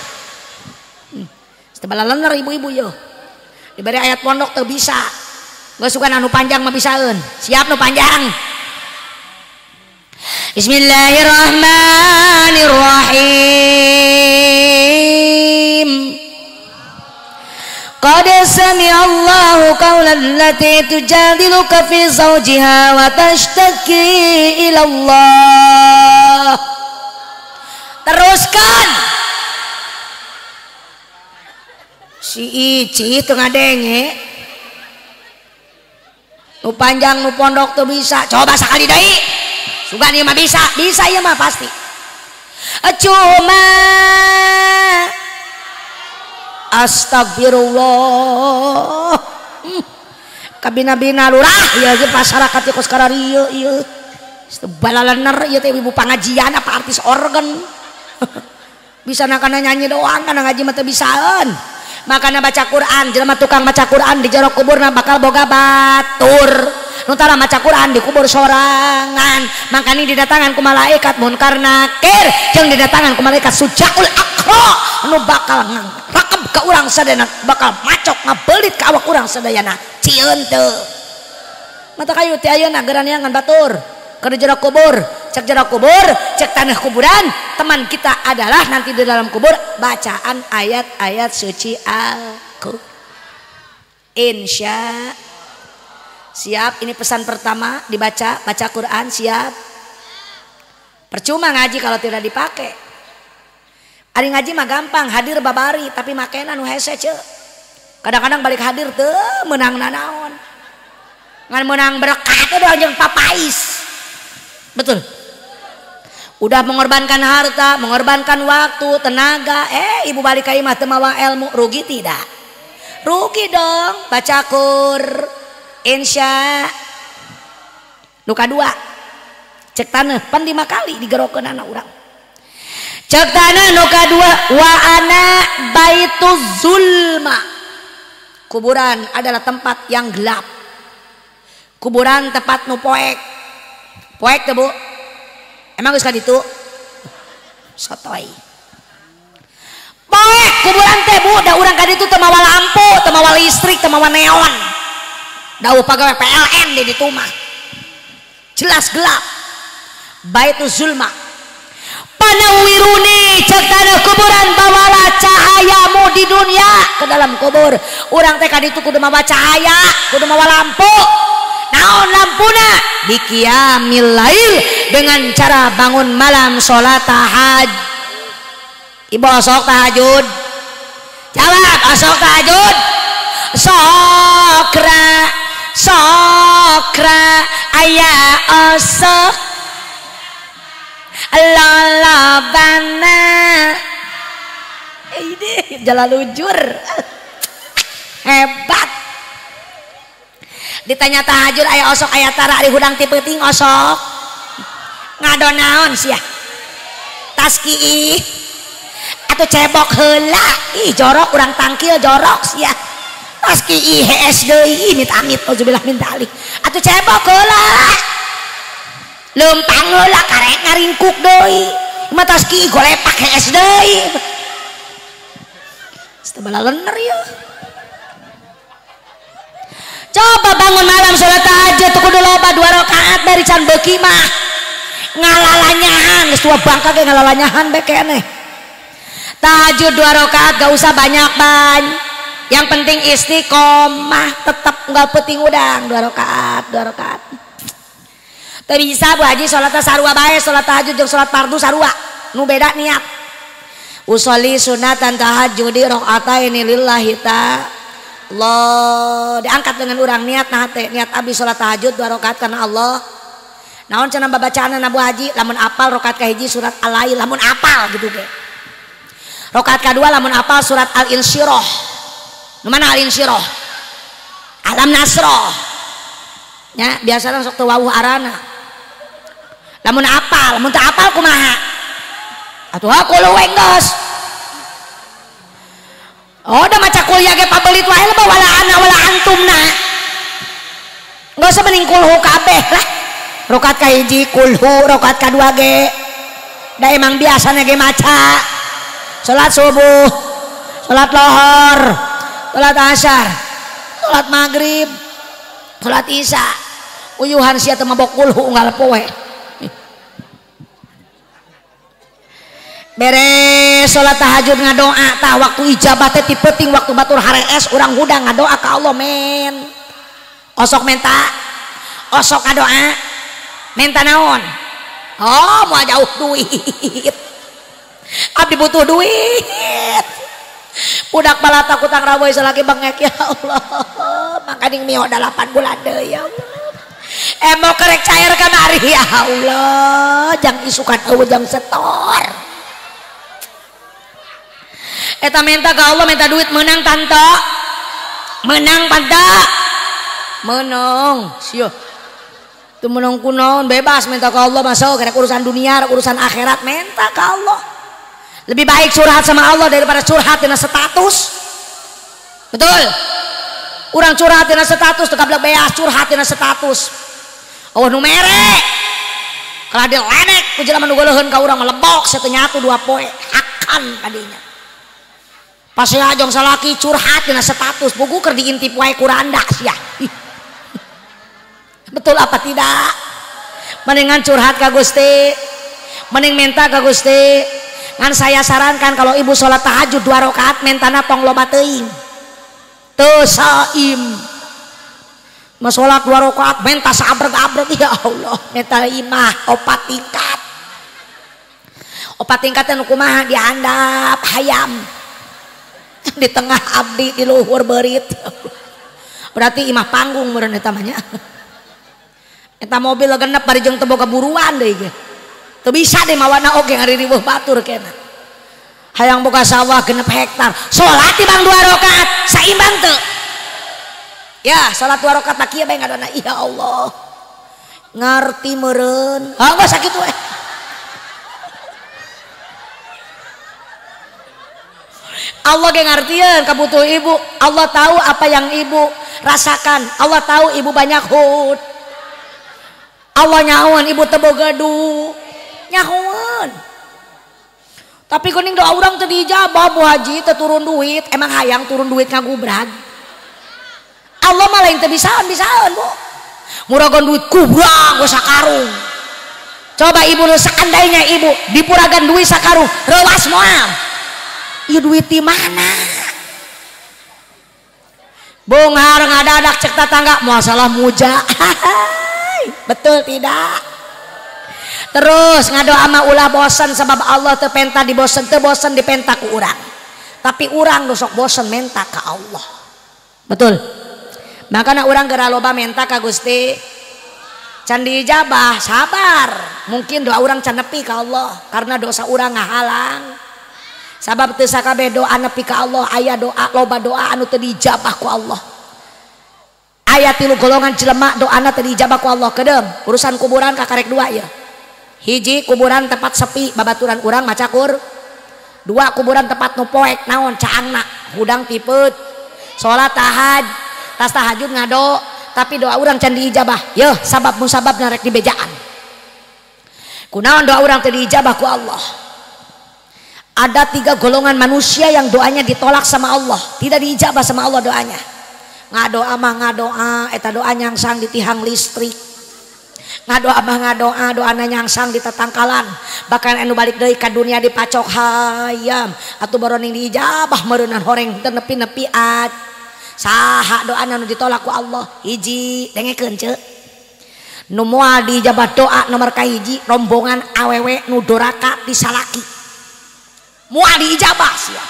Tebalalan ibu-ibu yo. Diberi ayat pondok teu bisa. Geus suka anu panjang mah bisaeun. Siap nu panjang. Bismillahirrahmanirrahim. Qad sami'allahu qawlan allati tujadiluka fi zawjiha wa tashtaki ila Allah. Teruskan. si Ici tengah denge nu panjang nu pondok tuh bisa coba sekali deui sugan ieu mah bisa ieu mah pasti cuma astagfirullah kabina-bina lurah ieu ge masyarakat kos kararieu ieu balalener ieu teh ibu pangajian apa artis organ bisa nakana nyanyi doang kana ngaji mah teu bisaan makana baca Quran jelema tukang maca Quran di jero kuburna bakal boga batur nu tara maca Quran di kubur sorangan makanya didatangan ku malaikat munkar nakir jeung didatangan ku malaikat sujaul aqra nu bakal ngrakeb ka urang sadayana bakal macok ngabeulit ka awak urang sadayana cieun teu mata kayu ti ayeuna geranyangan batur ke jero kubur cek jero kubur cek tanah kuburan teman kita adalah nanti di dalam kubur bacaan ayat-ayat suci Al-Qur'an insya siap ini pesan pertama dibaca baca Quran siap percuma ngaji kalau tidak dipakai ari ngaji mah gampang hadir babari tapi makena nu hese ce kadang-kadang balik hadir teu menang nanaon ngan menang berkah teh jeung papais betul udah mengorbankan harta mengorbankan waktu tenaga ibu balik ka imah teu mawa ilmu rugi tidak rugi dong baca Qur insya nu kadua cek tanah pan 5 kali digerokeun anak urang cek tanah nu kadua wa ana baituz zulma kuburan adalah tempat yang gelap kuburan tempat nu poek poek teh bu emang geus ka ditu sotoy poek kuburan teh bu da urang ka ditu teu mawa lampu teu mawa listrik teu mawa neon dawuh pagawe PLN di ditu mah jelas gelap baituz zulma panawiruni cek tanah kuburan bawalah cahayamu di dunia ke dalam kubur urang teh ka ditu kudu mawa cahaya kudu mawa lampu naon lampuna biqiyamil lail dengan cara bangun malam salat tahajud ibu osok tahajud jawab osok tahajud sokra aya osok lalabana ini jalalujur hebat ditanya tahajud aya osok aya tara di hudang ti peuting osok ngado naon sia taski atuh cebok heula ih jorok urang tangkil jorok sia taski hees deui amit-amit auzubillah min dzalik atuh cebok heula leumpang heula karek ngaringkuk deui mah taski golepak hees deui sabala lener ya coba bangun malam sholat tahajud kudu loba 2 rakaat bari can beuki mah ngalalanyahan geus tua bangka ge ngalalanyahan bek keneh tahajud 2 rakaat gak usah banyak yang penting istiqomah tetap unggal peuting udang 2 rakaat teu bisa Bu Haji sholat sarua bae sholat tahajud jeung sholat fardu sarua nu beda niat usolli sunatan tahajudi rakaataini lillahi ta'ala Allah diangkat dengan urang niat nah teh niat abdi sholat tahajud 2 rakaat karena Allah naon cenah babacaan Abu Haji lamun apal rakaat kahiji surat Al-Lail lamun apal gitu ge rakaat kadua lamun apal surat Al-Insyirah nu mana Al-Insyirah Alam Nasroh nya biasana sok teu wawuh arana lamun apal lamun teu apal kumaha atuh aku leuwih geus oh udah maca kuliah ge pabelit wae lah wala ana wala antumna enggak usah mending kulhu kabeh lah rakaat kahiji kulhu rakaat kadua ge da emang biasana ge maca salat subuh salat lohor salat asyar salat maghrib salat isya uyuhan sia teu mabok kulhu unggal poe beres sholat tahajud ngadoa tah waktu ijabah teh ti peuting waktu batur harees urang hudang ngadoa ka Allah men osok menta osok ngadoa menta naon oh mau jauh duit abdi butuh duit Budak balata kutang raboy salaki bengek ya Allah. Makaning mio 8 bulan deui ya Allah. Mau kerek cair kamari ya Allah. Jang isukan eueuh jang setor. Eta minta ke Allah minta duit menang tante. Menang tante. Menang. Sia. Teu menang kunaon bebas minta ke Allah masuk karena urusan dunia, urusan akhirat minta ke Allah. Lebih baik curhat sama Allah daripada curhat dengan status. Betul. Orang curhat dengan status tuh kablak beas curhat dengan status. Oh nu mere. Kalau dia lenek ku jelema nu geuleheun ka urang melebok sateunya atuh 2 poe akan kadinya. Pas ya jong salaki curhat dengan status buku keur diintip wae ku randa sia. Betul apa tidak? Mendingan curhat ka Gusti. Mending minta ka Gusti. Ngan saya sarankan kalau ibu sholat tahajud 2 rakaat mentana tong loba teuing teu saim mah sholat 2 rakaat menta sabreg-abreg ya Allah menta imah 4 tingkat 4 tingkat anu kumaha dihandap hayam di tengah abdi di luhur beurit berarti imah panggung meureun eta mah nya eta mobil genep bari jeung teu boga buruan deui ge. Tuh bisa deh mawana oge ngari ribuh batur kena hayang boga sawah 6 hektar sholat di bang 2 rakaat saimbang tuh ya sholat 2 rakaat tak kieu bae ngadona ya Allah ngarti meureun geus sakitu we Allah ge ngartieun kabutuh ibu Allah tahu apa yang ibu rasakan Allah tahu ibu banyak hut Allah nyahoan ibu teu boga duit nyahoan tapi kuning doa orang teu diijabah Bu Haji teu turun duit emang hayang turun duit ngagubrag Allah mah lain teu bisaan Bu muragan duit kubrag we sakarung coba ibu nu seandainya ibu dipuragan duit sakarung rewas moal ieu duit di mana bunghar ngadadak cek tetangga moal salah muja betul tidak terus ngadoa ama ulah bosan sebab Allah teu penta dibosen teu bosen dipenta ku urang tapi urang nu sok bosen menta ka Allah betul makana urang geura loba menta ka Gusti can dijabah sabar mungkin doa urang can nepi ka Allah karena dosa urang ngahalang sabab teu sakabeh doa nepi ka Allah aya doa loba doa anu teu dijabah ku Allah aya 3 golongan jelema doana teu dijabah ku Allah kedeung urusan kuburan kakarek 2 ya hiji kuburan tempat sepi babaturan urang macakur 2 kuburan tempat nu poek naon caangna hudang tipet sholat tas tahajud ngado tapi doa urang can diijabah yeuh sabab musabab narek dibejaan kunaon doa urang teu diijabah ku Allah ada 3 golongan manusia yang doanya ditolak sama Allah tidak diijabah sama Allah doanya ngadoa mah ngadoa eta doa nyangsang di tihang listrik ngadoa mah ngadoa doana nyangsang di tatangkalan bahkan anu balik deui ka dunia dipacok hayam atuh boroning diijabah meureunan horeng teu nepi-nepiat saha doana nu ditolak ku Allah hiji dengekeun ceuk nu moal diijabah doa nomor kahiji rombongan awewe nu doraka di salaki moal diijabah sia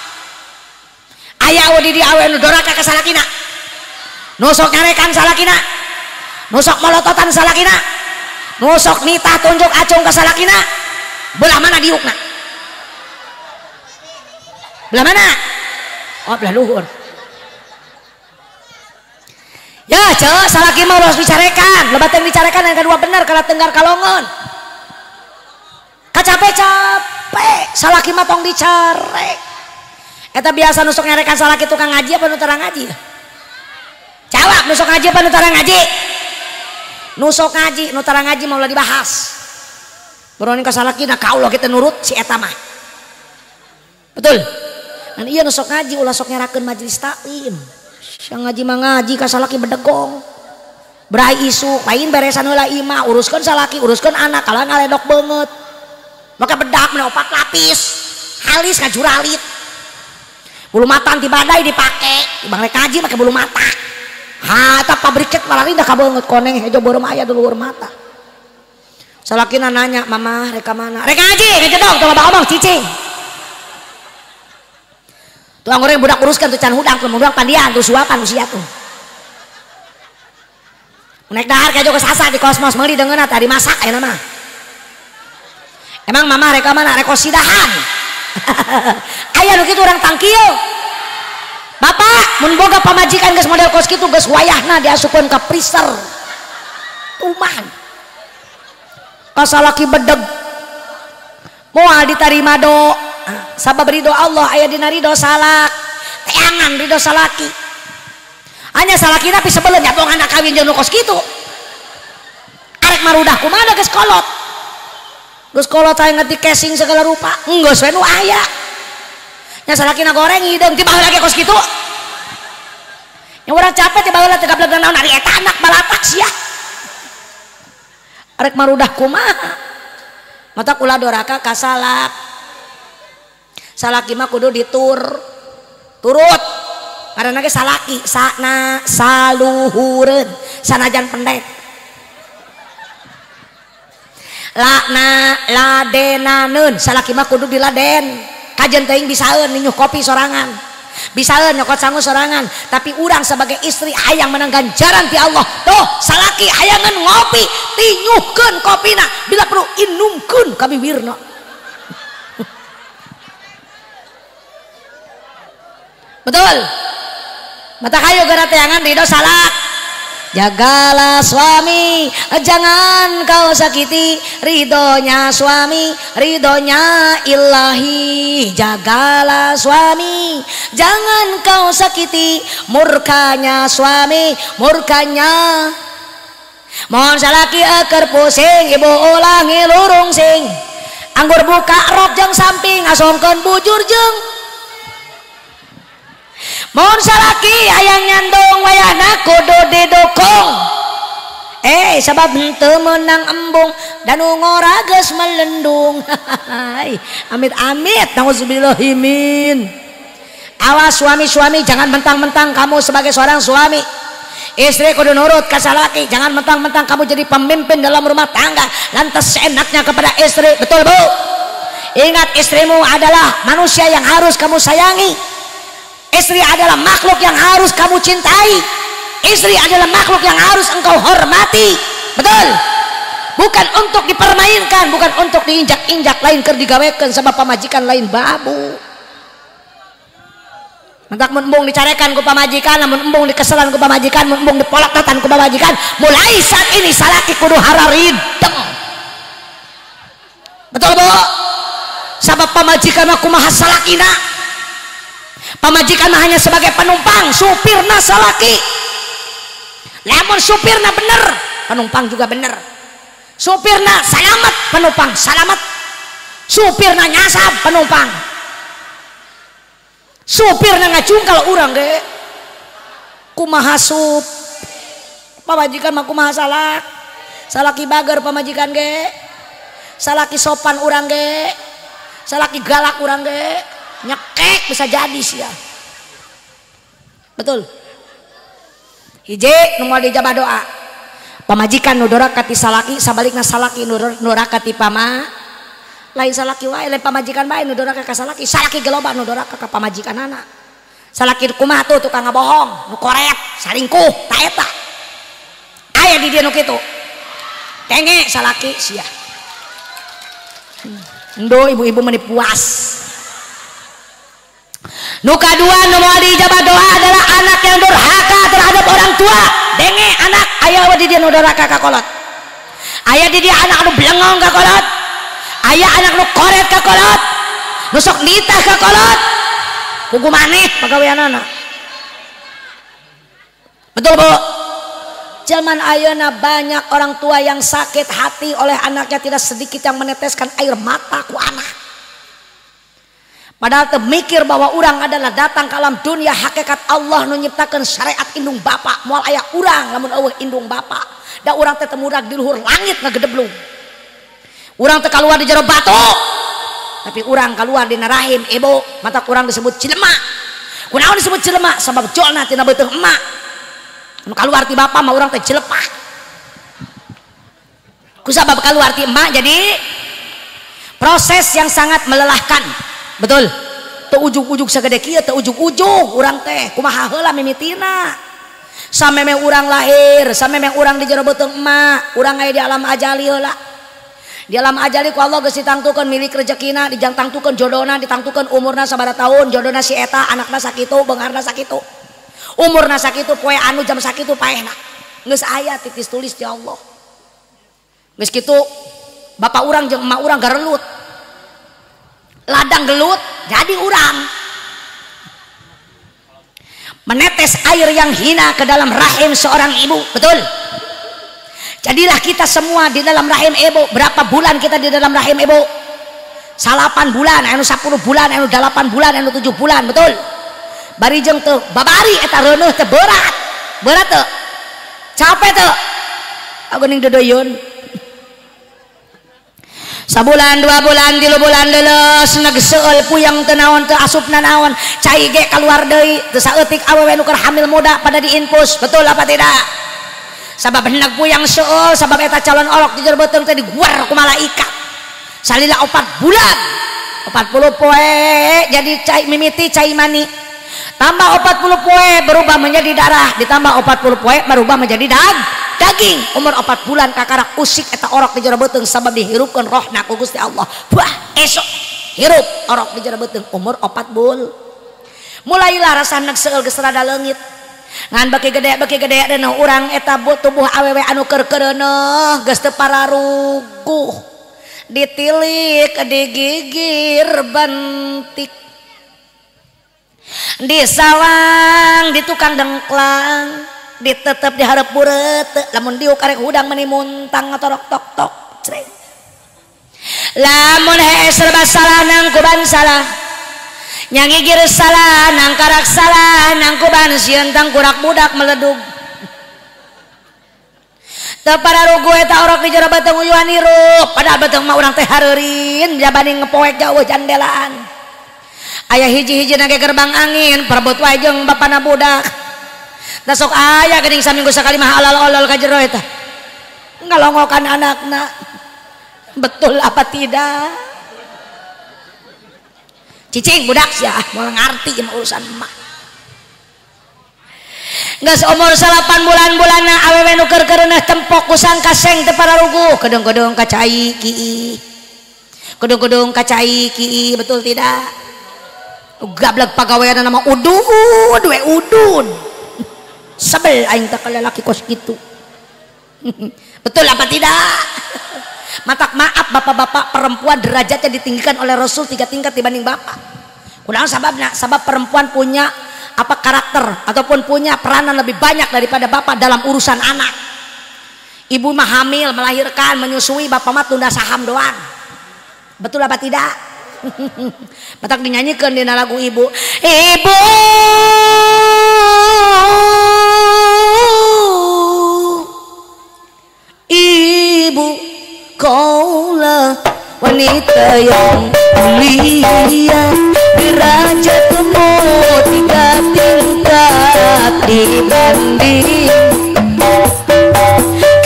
aya di awewe nu doraka ka salakina nu sok nyarekan salakina nu sok molototan salakina nusok nitah tunjuk acung ke salakina belah mana diukna belah mana oh belah luhur ya cek salaki mau harus dicarekan lebat yang dicarekan yang kedua benar kalau tenggar kalongon capek-capek salaki mah tong dicarek eta biasa nusok nyarekan salaki tukang ngaji apa nu tara ngaji jawab nusok ngaji apa nu tara ngaji nusok ngaji nu tara ngaji mau dibahas beroning ka salakina ka Allah kita nurut si eta mah betul dan iya nusok ngaji ulah sok nyerakeun majelis taklim sang ngaji mah ngaji ka salaki bedegong berai isu lain beresan heula imah uruskeun salaki uruskeun anak kalah ngaledok beungeut maka bedak mena 4 lapis halis ka juralit bulu mata anti badai dipake bang rek ngaji make bulu mata hata pabriket malah indah kabeungeut koneng hejo beureum aya di luhur mata salakina nanya mama rek mana rek ngaji ngedong coba ngomong cicing Tuang goreng budak uruskan tuh can hudang tuh pandian tuh suapan usia tuh naik dahar kayak juga sasa di kosmos meuli deungeuna tadi masak aya nama emang mama reka mana reko sidahan aya nu kitu urang tangkieu bapak mun boga pamajikan geus model kos kitu geus wayahna diasukeun ka freezer tuman kasalaki bedeg moal ditarima do sabab ridho Allah aya dina ridho salak teangan ridho salaki hanya salaki tapi sebelum nyabong anak kawin jeung nu kos kitu arek marudah kumaha geus kolot aya ngerti casing segala rupa geus we nu aya nya salakina goreng hideung ti baheula ge kos kitu nya urang capek ti baheula teu gablek naon ari eta anak balatak sia arek marudah kumaha mata kula doraka ka salaki mah kudu turut karena ge salaki sana saluhureun sanajan pendet lakna ladenaneun salaki mah kudu diladen kajen teuing bisaeun nyuh kopi sorangan bisaeun nyokot sangu sorangan tapi urang sebagai istri hayang menang ganjaran ti Allah tuh salaki hayangan ngopi tinyuhkeun kopina bila perlu inumkeun ka bibirna betul mata kayu gara teangan ridho salak jagalah suami jangan kau sakiti ridhonya suami ridhonya ilahi jagalah suami jangan kau sakiti murkanya suami murkanya mohon salaki eker pusing ibu ulangi lurung sing anggur buka rok jeung samping asongkeun bujur jeung mohon salaki hayang nyandung wayahna kudu didukung sabab henteu meunang embung dan ngora geus melendung amit-amit nauzubillahimin awas suami-suami jangan mentang-mentang kamu sebagai seorang suami istri kudu nurut ka salaki jangan mentang-mentang kamu jadi pemimpin dalam rumah tangga lantas seenaknya kepada istri betul bu ingat istrimu adalah manusia yang harus kamu sayangi istri adalah makhluk yang harus kamu cintai istri adalah makhluk yang harus engkau hormati betul bukan untuk dipermainkan bukan untuk diinjak-injak lain keur digawekeun sabab pamajikan lain babu mentak mun embung dicarekan ku pamajikan lamun embung dikeselan ku pamajikan mun embung dipolak-tatan ku pamajikan mulai saat ini salaki kudu hararideng betul bu sabab pamajikan mah kumaha salakina pamajikan mah hanya sebagai penumpang supirna salaki lamun supirna bener penumpang juga bener supirna salamet penumpang salamet supirna nyasab penumpang supirna ngacungkal urang ge kumaha sup pamajikan mah kumaha salaki bager pamajikan ge salaki sopan urang ge salaki galak urang ge nyekek bisa jadi sih ya betul hiji nu moal dijabah doa pamajikan nu doraka ti salaki sabalikna salaki nu doraka ti pama lain salaki wae lain pamajikan bae nu doraka ka salaki salaki geloba nu doraka ka pamajikanana salaki kumaha tuh tukang ngabohong nu koret salingkuh ta eta aya di dieu nu kitu kenge salaki sia endo ibu-ibu meni puas nu kadua nu moal dijabah doa adalah anak yang durhaka terhadap orang tua denge anak aya di dia nu durhaka ka kolot aya di dia anak nu blengong ka kolot aya anak nu koret ka kolot nu sok nitah ka kolot kudu maneh pagaweanana betul bu zaman ayeuna banyak orang tua yang sakit hati oleh anaknya tidak sedikit yang meneteskan air mata ku anak padahal termikir bahwa orang adalah datang ke alam dunia hakikat Allah nu nyiptakeun syariat indung bapa moal aya urang lamun eueuh indung bapa da urang teh temurag di luhur langit ngagedeblung urang teh kaluar di jero batu tapi urang kaluar di rahim ibu mata urang disebut cilema kunaon disebut cilema sabab jolna tina beuteung emak nu kaluar ti bapa mah urang teh cilepah kusabab kaluar ti emak jadi proses yang sangat melelahkan betul teu ujug-ujug sagede kieu teu ujug-ujug urang teh kumaha heula mimitina sameme urang lahir sameme urang di jero beuteung emak urang aya di alam ajali heula di alam ajali ku Allah geus ditangtukeun milik rezekina dijangtangtukeun jodona ditangtukeun umurna sabaraha taun jodona si eta anakna sakitu beungarna sakitu umurna sakitu poe anu jam sakitu paehna geus aya titis tulis ti Allah geus kitu bapak urang jeung emak urang garelut ladang gelut jadi urang menetes air yang hina ke dalam rahim seorang ibu betul jadilah kita semua di dalam rahim ibu berapa bulan kita di dalam rahim ibu 8 bulan anu 10 bulan anu 8 bulan anu 7 bulan betul bari jeung teu babari eta reuneuh teh berat teu capek teu geuning dedeyeun sabulan 2 bulan 3 bulan leuleus nagseueul puyang teu naon teu asupna naon cai ge kaluar deui teu saeutik awewe nu keur hamil muda pada diinfus betul apa tidak sabab hendak puyang seueul sabab eta calon orok di jero beuteung teh diguar ku malaikat salila 4 bulan 40 poe jadi cai mimiti cai mani tambah 40 poe berubah menjadi darah ditambah 40 poe berubah menjadi daging umur 4 bulan kakarak usik eta orok di jero beuteung sabab dihirupkeun rohna ku Gusti Allah buah esok hirup orok di jero beuteung umur 4 bulan mulailah rasa hendak seueul geus rada leungit ngan beki gede deuneuh urang eta tubuh awewe anu keur-keureuneuh geus teu pararuguh ditilik digigir bantik disawang di tukang dengklang ditetep di hareup bureut lamun diuk arek hudang meuni muntang ngatorok tok tok creng lamun hee serba salah nang kuban salah nyangigir salah nang karak salah nang kuban sieun tang kurak budak meledug teu pararugu eta orok di jero beuteung uyuhan hirup padahal beuteung mah urang teh hareurin jabani ngepoek jauh jandelaan aya hiji-hiji nage gerbang angin perebut wae jeung bapana budak da sok aya geuning saminggu sakali mah halal-olol ka jero eta ngalongokan anakna betul apa tidak cicing budak sia moal ngarti mah urusan emak geus umur 8 bulan-bulanna awewe nu keur-keureuneuh tempok ku sangkaseng teu pararuguh kedung-kedung kacai kieu kedung-kedung kacai kieu betul tidak gablek pagawean nama udud we udud sebel aing teh lalaki kos gitu betul apa tidak matak maaf bapak-bapak perempuan derajatnya ditinggikan oleh Rasul 3 tingkat dibanding bapak kunaon sababna sabab perempuan punya apa karakter ataupun punya peranan lebih banyak daripada bapak dalam urusan anak ibu mah hamil melahirkan menyusui bapak mah tunda saham doang betul apa tidak batak dinyanyikan dina lagu ibu ibu ibu kaulah wanita yang mulia derajatmu 3 tingkat dibanding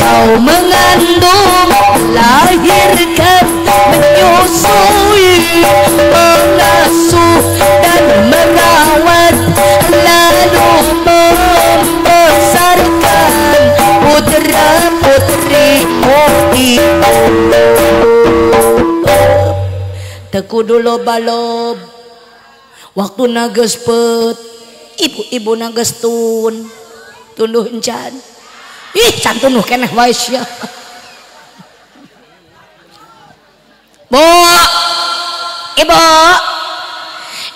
kau mengandung melahirkan menyusui mengasuh dan merawat lalu membesarkan putra putrimu itu tekudu loba-lob waktu nages pet ibu-ibu nages tunduh encan ih can tunduh keneh wae sia Bu,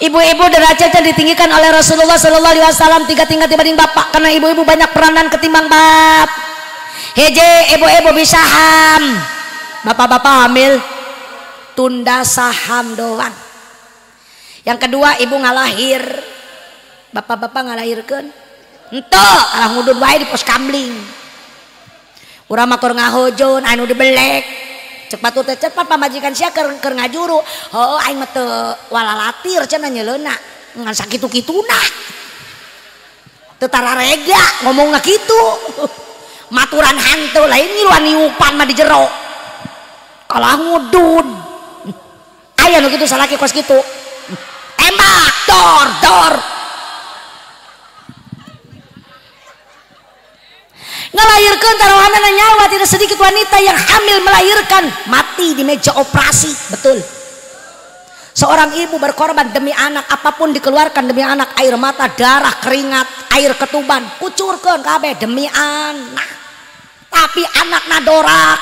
ibu-ibu derajatnya ditinggikan oleh Rasulullah Sallallahu Alaihi Wasallam 3 tingkat dibanding bapak karena ibu-ibu banyak peranan ketimbang bap. Heje ibu-ibu bisa saham, bapak-bapak hamil tunda saham doang. Yang kedua ibu ngalahir, bapak-bapak ngalahirkan, ento alah ngudun wae di pos kamling. Urang mah keur ngahojon anu dibelek. Cek batu teh cepat pamajikan sia keur ngajuru heuh aing mah teu walalatir cenah nyeleuna ngan sakitu-kituna teu tararega ngomongna kitu maturan hantu lain ngiluan niupan mah di jero kalah ngudud aya nu kitu salaki kos kitu tembak dor ngelahirkan taruhanana nyawa. Tidak sedikit wanita yang hamil melahirkan mati di meja operasi. Betul. Seorang ibu berkorban demi anak, apapun dikeluarkan demi anak, air mata, darah, keringat, air ketuban, kucurkan kabeh demi anak. Tapi anak nadorak,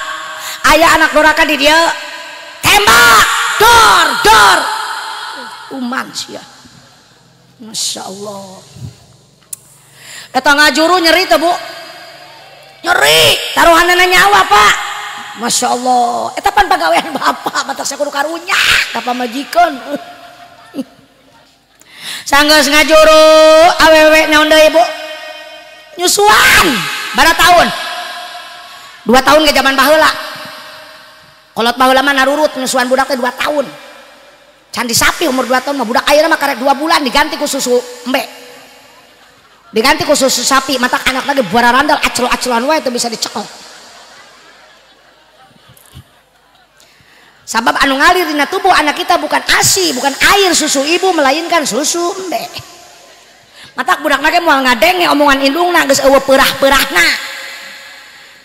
ayah anak dorakan di dia tembak, dor uman sia. Masya Allah. Eta ngajuru nyeri tuh bu, nyeri taruhanana nyawa pak. Masya Allah. Eta pan pagawean bapak mata saya kudu karunya ka majikan. Sanggeus ngajuru awewe naon deui bu? Nyusuan bara tahun 2 tahun ke zaman baheula. Kolot baheula mah narurut nyusuan budak teh 2 tahun. Can disapi umur 2 tahun mah budak ayeuna mah karek 2 bulan diganti ku susu embe. Diganti ku susu sapi, mata anak lagi buara randal acelo-aceloan wae teu bisa dicekel. Sabab anu ngalir dina tubuh anak kita bukan ASI, bukan air susu ibu, melainkan susu embe. Matak budak nage moal ngadenge omongan indungna geus eueuh peurah-peurahna.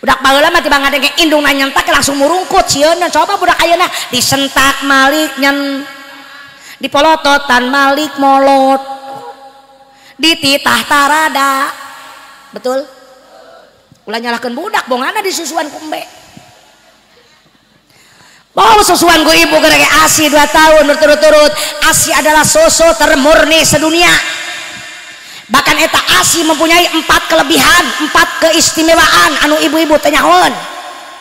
Budak baheula mah tiba ngadenge indungna nyentak langsung murungkut sieuna. Coba budak ayeuna disentak malik nyen, dipolototan malik molot, dititah tarada. Betul? Ulah nyalahkeun budak bongana disusuan ku embe. Mau susuan gue ibu gara ASI 2 tahun berturut-turut. ASI adalah susu termurni sedunia. Bahkan eta ASI mempunyai 4 kelebihan, 4 keistimewaan anu ibu-ibu teh nyahoeun.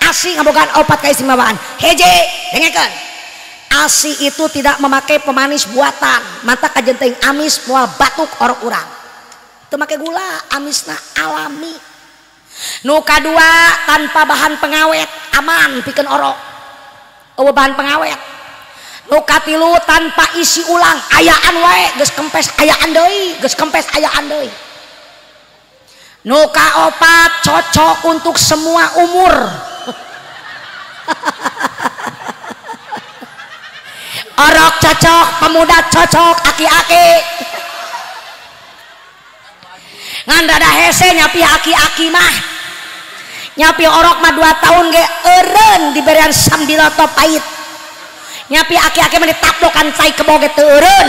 ASI ngabogaan 4 keistimewaan. Heje, dengekeun. ASI itu tidak memakai pemanis buatan. Mata kajen teuing amis moal batuk orok urang. Teu make gula, amisna alami. Nu kadua tanpa bahan pengawet, aman pikeun orok. Bahan pengawet. Nu katilu tanpa isi ulang, ayaan wae geus kempes ayaan deui, geus kempes ayaan deui. Nu kaopat cocok untuk semua umur. Orok cocok, pemuda cocok, aki-aki. Ngan dada hese nyapi aki-aki mah. Nyapi orok mah 2 tahun ge eureun diberian sambiloto pait. Nyapi aki-aki mah ditaplokan cai keboge teu eureun.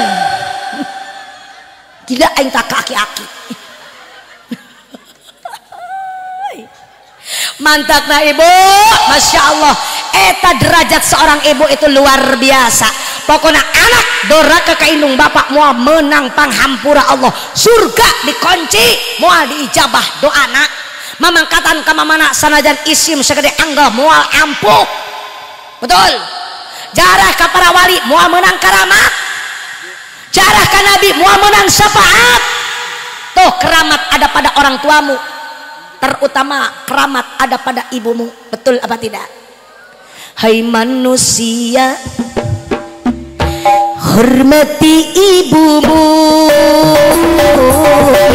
Gila aing tak aki-aki. Mantapna ibu, masya Allah. Eta derajat seorang ibu itu luar biasa. Pokoknya anak doraka ka indung bapak moal menang panghampura Allah. Surga dikunci moal diijabah doana. Mamangkatan ka mamana sanajan isim segede angga moal ampuh. Betul. Jarah ka para wali moal menang karamat. Jarah ka nabi moal menang syafaat. Tuh keramat ada pada orang tuamu. Terutama keramat ada pada ibumu. Betul apa tidak? Hai manusia, hormati ibumu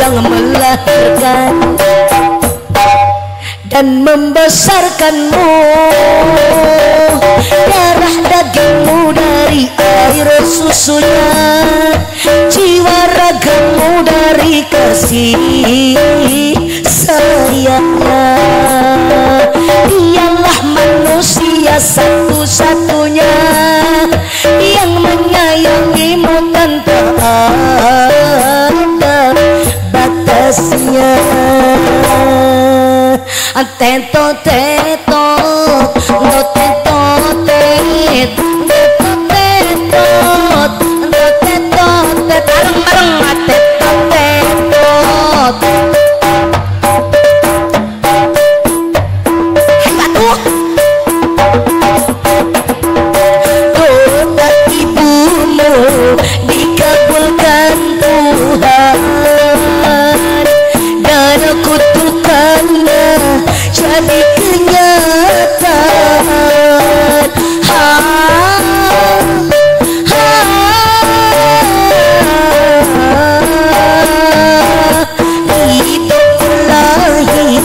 yang melahirkan dan membesarkanmu. Darah dagingmu dari air susunya, jiwa ragamu dari kasih sayangnya. Dialah manusia satu-satunya yang menyayangimu tanpa ada batasnya. Teto teto do teto teto teto teto teto bareng teto teto. Doa ibumu dikabulkan Tuhan dan kutukannya jadi kenyataan. Hidup lahir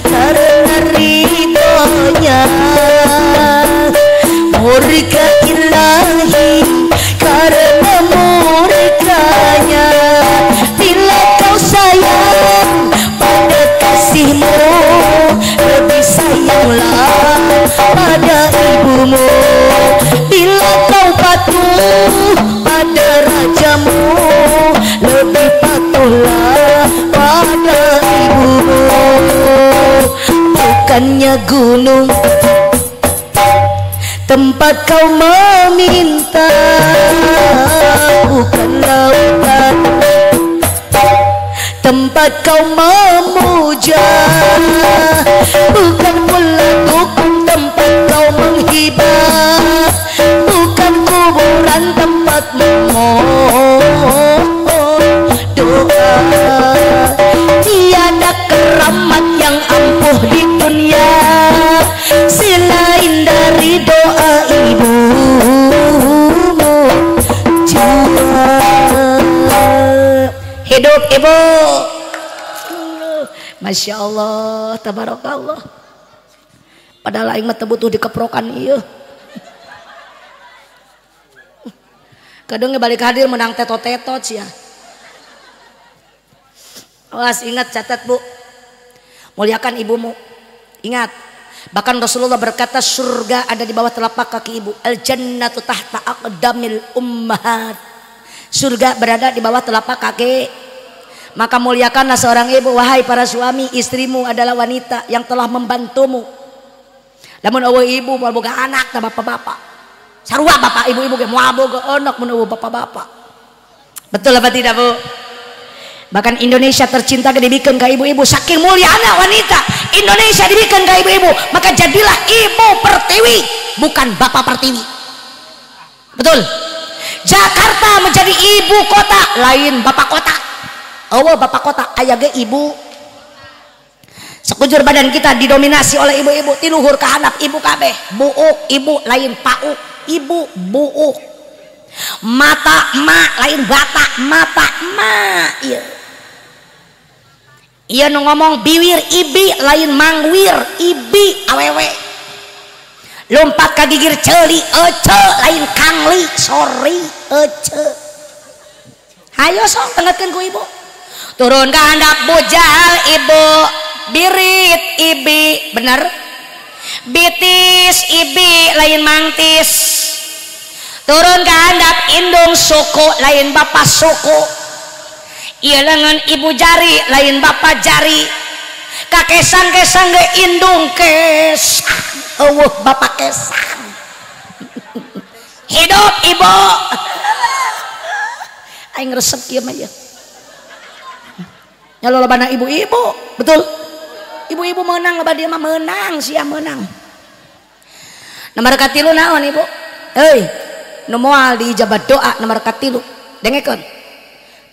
karena ridhonya, murka ilahi karena murkanya. ibumu. Bila taubatmu pada rajamu, lebih patuhlah pada ibumu. Bukannya gunung tempat kau meminta, bukan lautan tempat kau memuja, bukan pula dukun tempat kau menghibah, bukan kuburan tempat memohon doa. Tiada keramat yang ampuh di dunia selain dari doa ibumu jua. Hidup ibu. Masya Allah, tabarakallah. Padahal aing mah teu butuh dikeprokan ieu. Kadang balik hadir menang tetot-tetot sia. Awas, ingat, catat bu, muliakan ibumu. Ingat, bahkan Rasulullah berkata surga ada di bawah telapak kaki ibu. Al jannatu tahta aqdamil ummahat. Surga berada di bawah telapak kaki. Maka muliakanlah seorang ibu. Wahai para suami, istrimu adalah wanita yang telah membantumu. Lamun eueuh ibu moal boga anak ta bapak-bapak. Sarua bapak ibu-ibu ge moal boga anak mun eueuh bapak-bapak. Betul apa tidak bu? Bahkan Indonesia tercinta dibikin ke ibu-ibu. Saking mulianya wanita Indonesia dibikin ke ibu-ibu. Maka jadilah ibu pertiwi, bukan bapak pertiwi. Betul. Jakarta menjadi ibu kota, lain bapak kota. Oh bapak kota aya ge ibu. Sekujur badan kita didominasi oleh ibu-ibu. Tiluhur ke handap ibu kabeh. Buuk ibu lain pauk. Ibu buuk. Mata mak lain batak. Mata mak. Iya. Iya nu ngomong biwir ibi lain mangwir ibi awewe. Lompat ka gigir ceuli ece lain kangli sorry ece. Hayo sok tengetkeun ku ibu. Turun ka handap bujal ibu, birit ibi bener. Bitis ibi lain mangtis. Turun ka handap indung suku lain bapak suku. Iya lengan ibu jari lain bapak jari. Kakesang-kesang ge indung kesang. Bapak kesang. Hidup ibu. Aing resep kieu mah ya. Nya lolobana ibu-ibu, betul. Ibu-ibu menang loba dia mah menang, sia menang. Nomor katilu naon ibu? Heuy, nu moal diijabah doa nomor katilu. Dengekeun.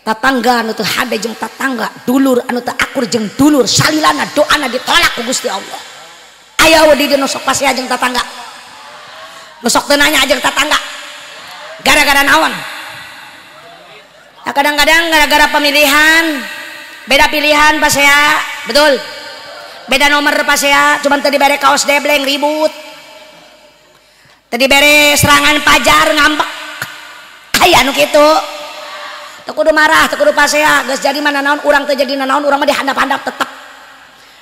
Tatangga anu teu hade jeung tatangga, dulur anu teu akur jeung dulur, salilana doana ditolak ku Gusti Allah. Aya we di dieu nu sok pasea jeung tatangga. Nu sok teu nanya jeung tatangga. Gara-gara naon? Nah, kadang-kadang gara-gara pemilihan, beda pilihan pasea, betul. Beda nomor pasea, cuman teu dibere kaos debleng ribut. Teu dibere serangan pajar ngambek. Aya anu kitu. Teu kudu marah, teu kudu pasea, geus jadi mana naon urang teu jadi nanaon urang mah dihandap-handap tetep.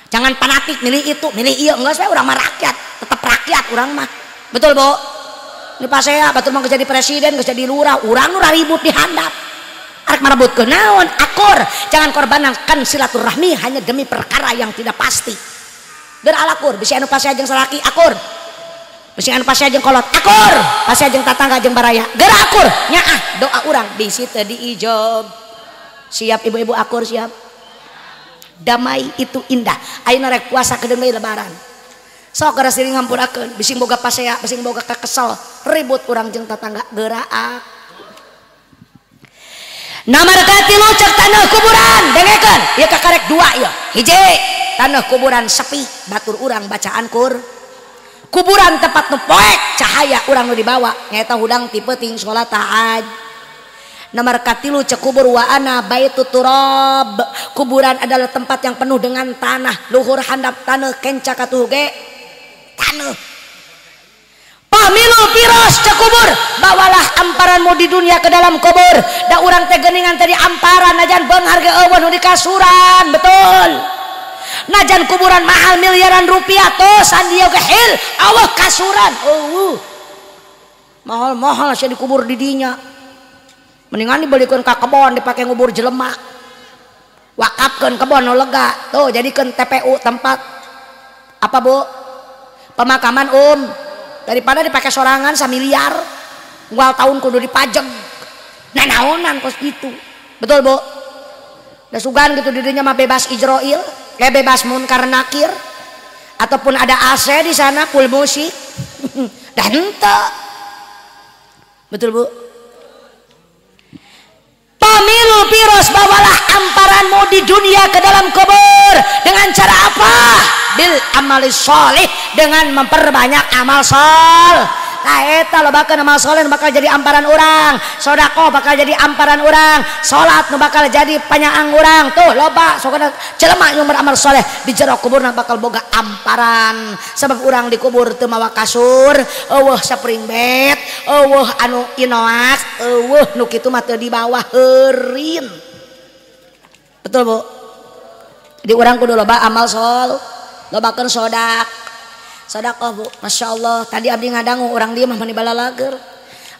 Jangan fanatik milih itu, milih ieu, geus we urang mah rakyat, tetep rakyat urang mah. Betul, Bu? Ini pasea batur mah geus jadi presiden, geus jadi lurah, urang nu ribut dihandap. Arek marebutkeun naon? Akur. Jangan korbankan silaturahmi hanya demi perkara yang tidak pasti. Ber alakur, bisi anu pasea jeung salaki akur. Bisi anu pasea jeung kolot akur, pasea jeung tatangga jeung baraya geura akur nyaah doa urang bisi teu diijab. Siap ibu-ibu akur siap. Damai itu indah. Ayeuna rek puasa kedeung deui lebaran. Sok geura siring ngampurakeun, bisi boga pasea, bisi boga kakesel, ribut urang jeung tatangga geura Nomor katilu cek tanah kuburan, dengekeun ieu kakarek dua ieu. Hiji, tanah kuburan sepi, batur urang bacaan kuburan tempat nu poek cahaya urang nu dibawa nyaeta hudang ti peuting salat tahaj. Nomor katilu cek kubur wa ana baitu turab, kuburan adalah tempat yang penuh dengan tanah, luhur handap tanah kenca katuh ge tanah. Pamilu piros cek kubur, bawalah amparanmu di dunia ke dalam kubur. Da urang teh geuningan teh di amparan najan beunghar ge eueuh nu di kasuran, betul. najan kuburan mahal miliaran rupiah tuh sandia gehil Allah kasuran mahal-mahal saya dikubur di dinya mendingan dibelikan ke kebon dipakai ngubur jelema wakafkan kebon lega tuh jadikan TPU tempat apa bu pemakaman daripada dipakai sorangan samiliar ngwal tahun kudu dipajeng nah naonan kos gitu betul bu da sugan gitu dirinya mah bebas Ijroil kayak bebas munkar nakir ataupun ada AC di sana full musik dan ente betul bu pamilu piros bawalah amparanmu di dunia ke dalam kubur dengan cara apa bil amali sholih dengan memperbanyak amal sol nah eta lo bakal amal soleh bakal jadi amparan orang sodako bakal jadi amparan orang sholat nu bakal jadi penyaang orang tuh loba sokana jelema yang beramal soleh di jero kubur bakal boga amparan sebab orang dikubur teu mawa kasur eueuh spring bed eueuh anu inoak eueuh nu kitu mah teu di bawah heurin betul bu jadi orang kudu loba amal sol lobakeun sodakoh bu masya Allah tadi abdi ngadangu orang dia mah mani balalager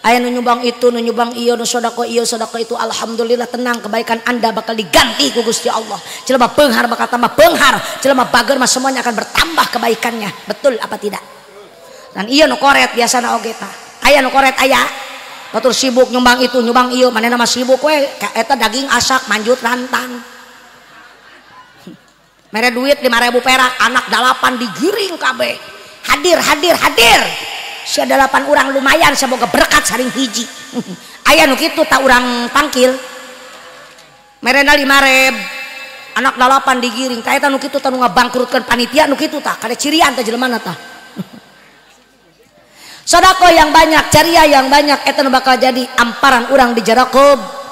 aya nu nyumbang itu nu nyumbang ieu nu sodakoh itu alhamdulillah tenang kebaikan anda bakal diganti ku Gusti Allah jelema beunghar bakal tambah beunghar jelema bager mah semuanya akan bertambah kebaikannya betul apa tidak dan ieu nu koret biasana oge tah aya nu koret aya batur sibuk nyumbang itu nyumbang ieu manehna mah sibuk we eta daging asak manjut rantang mere duit 5.000 perak anak 8 digiring kabeh hadir sia 8 orang lumayan semoga berkat saring hiji aya nu kitu tak urang tangkil merena 5.000 anak 8 digiring ta eta nu kitu tah nu ngabangkrutkeun panitia nu kitu tah kada cirian tah jelemana tah sedekah yang banyak ceria yang banyak eta nu bakal jadi amparan urang di jarakub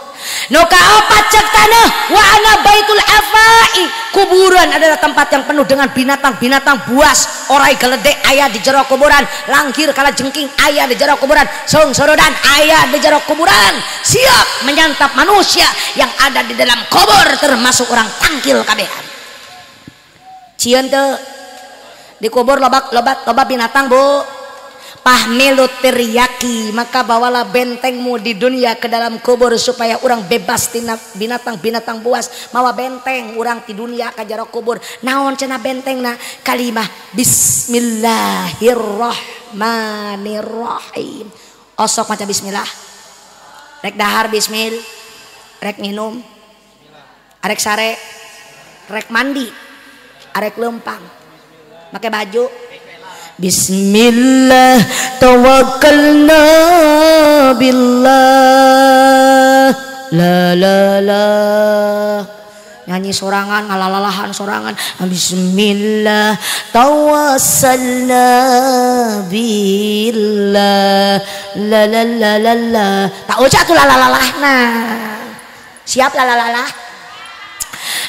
nu kaopat cek tanah wa ana baitul afai kuburan adalah tempat yang penuh dengan binatang-binatang buas orai geledek aya di jero kuburan langkir kala jengking aya di jero kuburan song sorodan aya di jero kuburan siap menyantap manusia yang ada di dalam kubur termasuk orang tangkil kabehan cieun teu di kubur loba binatang bu pahmilu tiryaki maka bawalah bentengmu di dunia ke dalam kubur supaya orang bebas tina binatang-binatang buas mawa benteng orang di dunia ka jero kubur naon cenah bentengna kalimah bismillahirrahmanirrahim osok maca bismillah rek dahar bismil rek minum arek sare rek mandi arek lempang make baju Bismillah tawakkalna billah la la la nyanyi sorangan ngalalalahan sorangan Bismillah tawassalna billah la la la la la tak ucap tuh lalalalahna siap lalalalah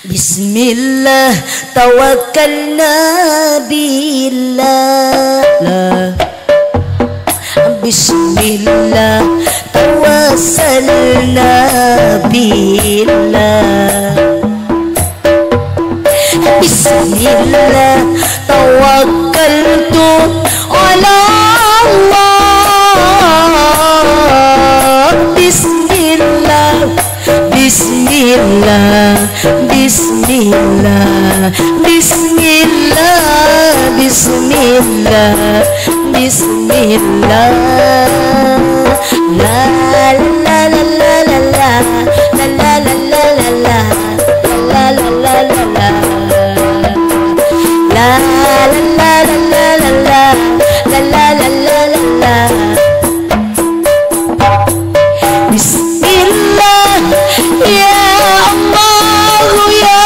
Bismillah tawakkalna billah Bismillah tawassalna billah Bismillah tawakkaltu ala Allah Bismillah Bismillah Bismillah Bismillah Bismillah Bismillah La la la la la la La la la la la la La la la la la La la la la la la La la la la la la Bismillah Ya Allah ya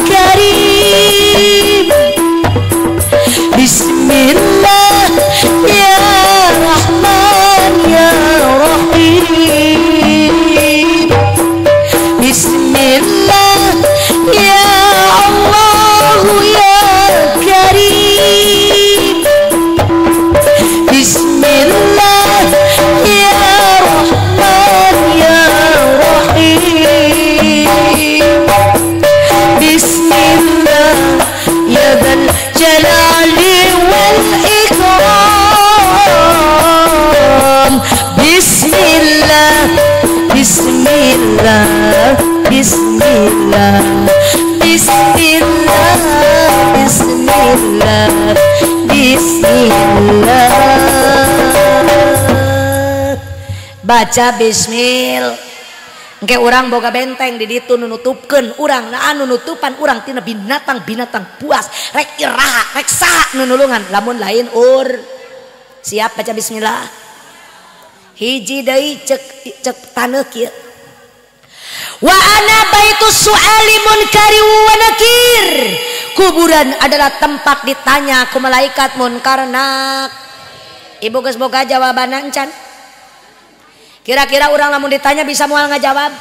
Karim Bismillah ya Rahman ya Rahim Bismillah ya jalali wal ikram. Bismillah, bismillah, bismillah, bismillah, bismillah, bismillah. Baca bismil. Engke urang boga benteng di ditu nunutupkeun urang na anu nutupan urang tina binatang-binatang buas rek iraha rek saha nunulungan lamun lain siap baca bismillah. Hiji deui cek taneuh kieu. Wa ana baitus su'ali munkari wa nakir. Kuburan adalah tempat ditanya ku malaikat munkar nak. Ibu geus boga jawabanna encan? Kira-kira orang lamun ditanya bisa mual ngajawab?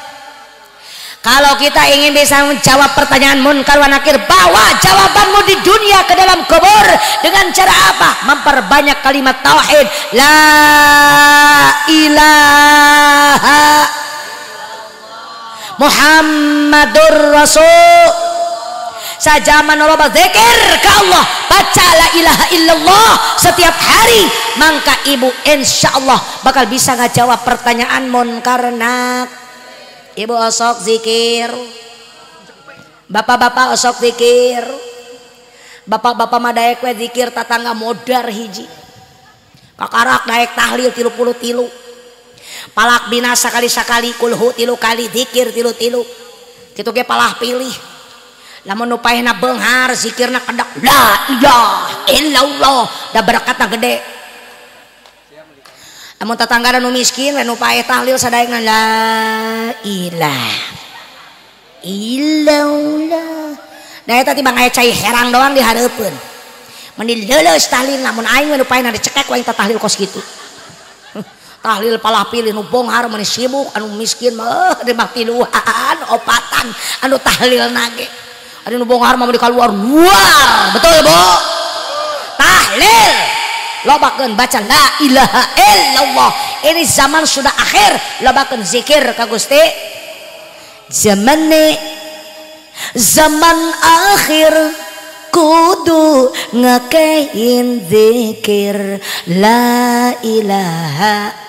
Kalau kita ingin bisa menjawab pertanyaan munkar wa nakir, bawa jawabanmu di dunia ke dalam kubur dengan cara apa? Memperbanyak kalimat tauhid, la ilaha Muhammadur Rasul. Sajaman Allah zikir ke Allah, baca la ilaha illallah setiap hari, maka ibu insyaallah bakal bisa ngajawab pertanyaan munkar nak. Ibu osok zikir, bapak-bapak osok zikir, bapak-bapak madaek we zikir tatangga modar hiji kakarak daek tahlil 33 palak bina sakali-sakali kulhu 3 kali zikir 3 kitu ge palah pilih. Lamun nu paehna beunghar zikirna kedak la ilaha illallah da barakatna gede. Lamun tatanggana nu miskin we nu paeh tahlil sadaengna la ilaha illallah. Da eta tibang aya cai herang doang di hareupeun. Mun dileuleus tahlil lamun aing we nu paehna dicekek we tahlil kos kitu. Tahlil palah pilih nu beunghar mun sibuk anu miskin mah di mah tiluan opatan anu tahlilna ge. Ada nu bonghar mah di keluar luar, betul Bu? Tahlil, lobakeun baca la ilaha illallah. Ini zaman sudah akhir, lobakeun zikir ka Gusti. Zaman akhir kudu ngakein zikir la ilaha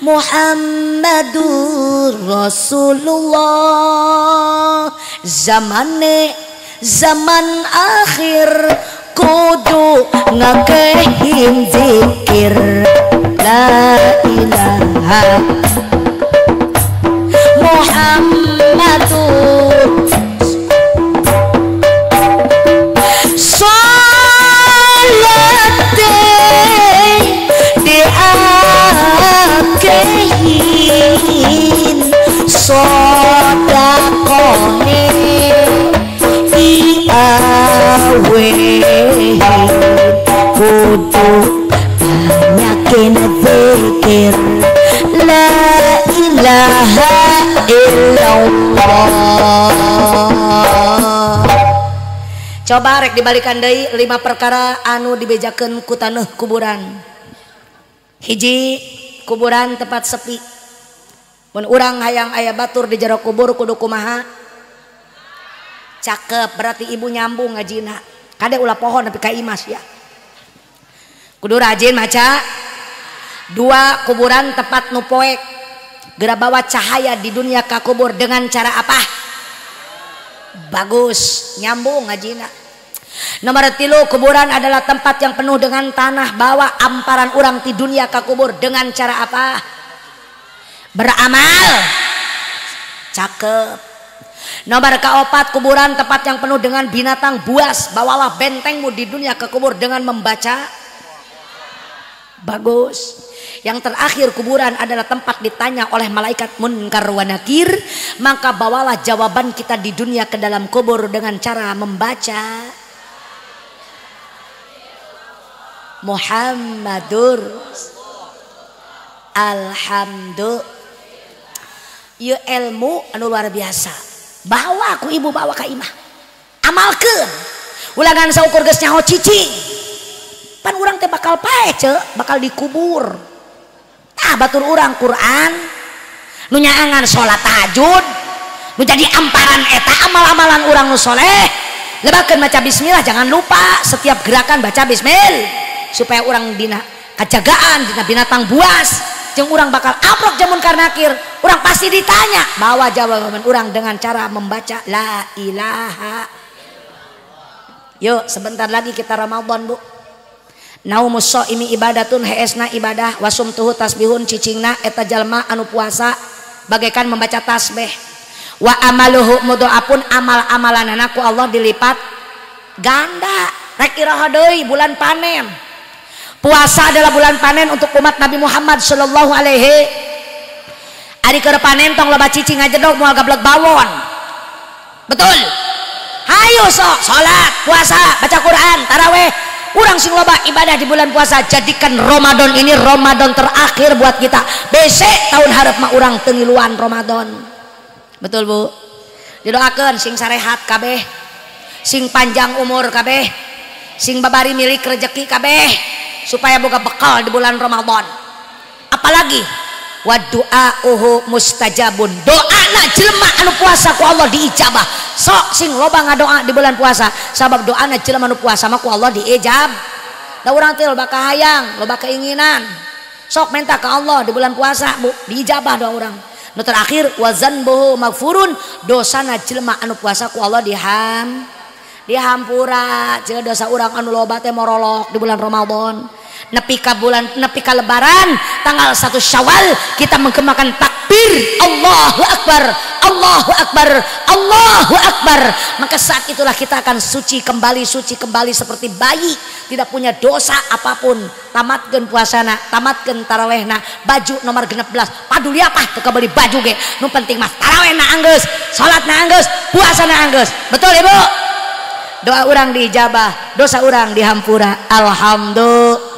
Muhammadur Rasulullah. Zaman akhir kudu ngakehin zikir la ilaha Muhammadur kehin sodakohe iawehin kudu banyakin zikir la ilaha illallah. Coba rek dibalikan deui 5 perkara anu dibejakeun ku taneuh kuburan. Hiji, kuburan tempat sepi. Mun urang hayang aya batur di jero kubur kudu kumaha? Cakep, berarti ibu nyambung ngajina. Kade ulah pohon tapi ka imas ya. Kudu rajin maca. 2, kuburan tempat nu poek. Geura bawa cahaya di dunia ka kubur dengan cara apa? Bagus, nyambung ngajina. Nomor 3, kuburan adalah tempat yang penuh dengan tanah. Bawa amparan urang di dunia ka kubur dengan cara apa? Beramal. Cakep. Nomor 4, kuburan tempat yang penuh dengan binatang buas. Bawalah bentengmu di dunia ke kubur dengan membaca. Bagus. Yang terakhir, kuburan adalah tempat ditanya oleh malaikat munkar wa nakir. Maka bawalah jawaban kita di dunia ke dalam kubur dengan cara membaca Muhammadur Alhamdulillah. Ieu ilmu anu luar biasa. Bawa ku ibu bawa ka imah. Amalkeun. Ulangan saukur geus nyaho cicing. Pan urang teh bakal pae ceuk, bakal dikubur. Tah batur urang Quran, nu nyaangan salat tahajud, nu jadi amparan eta amal-amalan urang nu soleh. lebakeun maca bismillah, jangan lupa setiap gerakan baca bismillah supaya orang dina kajagaan dina binatang buas jeung urang bakal abrok jamun karnakir urang pasti ditanya bawa jawaban urang dengan cara membaca la ilaha. Yuk sebentar lagi kita Ramadan Bu. Naumus shaimi ibadatun heesna ibadah wasumtuhu tasbihun cicingna eta jalma anu puasa bagaikan membaca tasbih wa amaluhu mudhaafun amal-amalanana ku Allah dilipat ganda. Rek iraha deui bulan panen. Puasa adalah bulan panen untuk umat Nabi Muhammad sallallahu alaihi. Ari keur panen tong loba cicing ngajedog moal gablek bawon. Betul? Hayu sok salat, puasa, baca Quran, taraweh. Urang sing loba ibadah di bulan puasa, jadikan Ramadan ini Ramadan terakhir buat kita. Besek tahun harap mah urang tengiluan Ramadan. Betul Bu? Didoakeun sing sarehat kabeh, sing panjang umur kabeh, sing babari milik rezeki kabeh, supaya boga bekal di bulan Ramadan. Apalagi wa du'auhu mustajabun, doana jelema anu puasa ku Allah diijabah. Sok sing loba ngadoa di bulan puasa sabab doana jelema anu puasa mah ku Allah diijab. Da urang teh loba kahayang, loba keinginan, sok minta ke Allah di bulan puasa Bu, diijabah doa urang. Nu terakhir wa zanbuhu maghfurun, dosana jelema anu puasa ku Allah dihampura. Jeung dosa urang anu loba teh morolok di bulan Ramadan. Nepi ka lebaran tanggal 1 Syawal kita menggemakan takbir Allahu Akbar, Allahu Akbar, Allahu Akbar. Maka saat itulah kita akan suci kembali seperti bayi, tidak punya dosa apapun. Tamatkeun puasana, tamatkeun tarawehna, baju nomor 16 paduli apa teu beli baju ge, nu penting mah tarawehna anggeus, salatna anggeus, puasana anggeus. Betul Ibu? Doa urang diijabah, dosa urang dihampura. Alhamdulillah.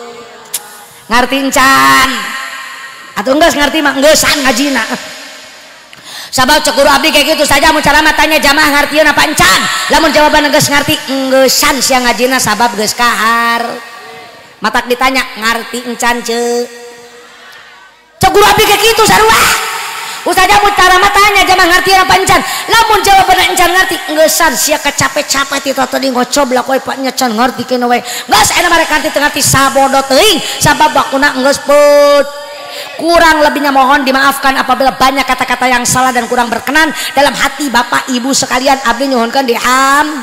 Ngarti encan atau enggak ngarti mah enggesan ngajina sabab cek guru abdi kayak gitu saja mun cara tanya jamaah ngartieun apa encan, lamun jawaban geus ngarti enggesan sia ngajina sabab geus kahar. Matak ditanya ngarti encan cek guru abdi kayak gitu sarua usaha mun cara tanya jamaah ngartieun apa encan, lamun jawaban encan ngarti enggesan sia kecapek-capek ti tadi ngocoblak we Pak nyecan ngarti kene we geus aya mare kanti teu ngarti sabodo teuing sabab wakuna geus put. Kurang lebihnya mohon dimaafkan apabila banyak kata-kata yang salah dan kurang berkenan dalam hati Bapak Ibu sekalian. Abdi nyuhunkeun diham.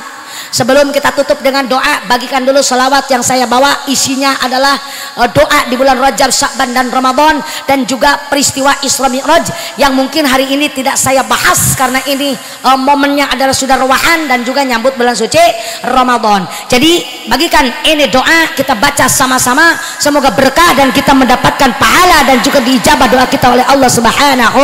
Sebelum kita tutup dengan doa, bagikan dulu selawat yang saya bawa, isinya adalah doa di bulan Rajab, Sya'ban dan Ramadan, dan juga peristiwa Isra Mi'raj yang mungkin hari ini tidak saya bahas karena ini momennya adalah sudah rewahan dan juga nyambut bulan suci Ramadan. Jadi bagikan ini doa, kita baca sama-sama, semoga berkah dan kita mendapatkan pahala dan juga diijabah doa kita oleh Allah Subhanahu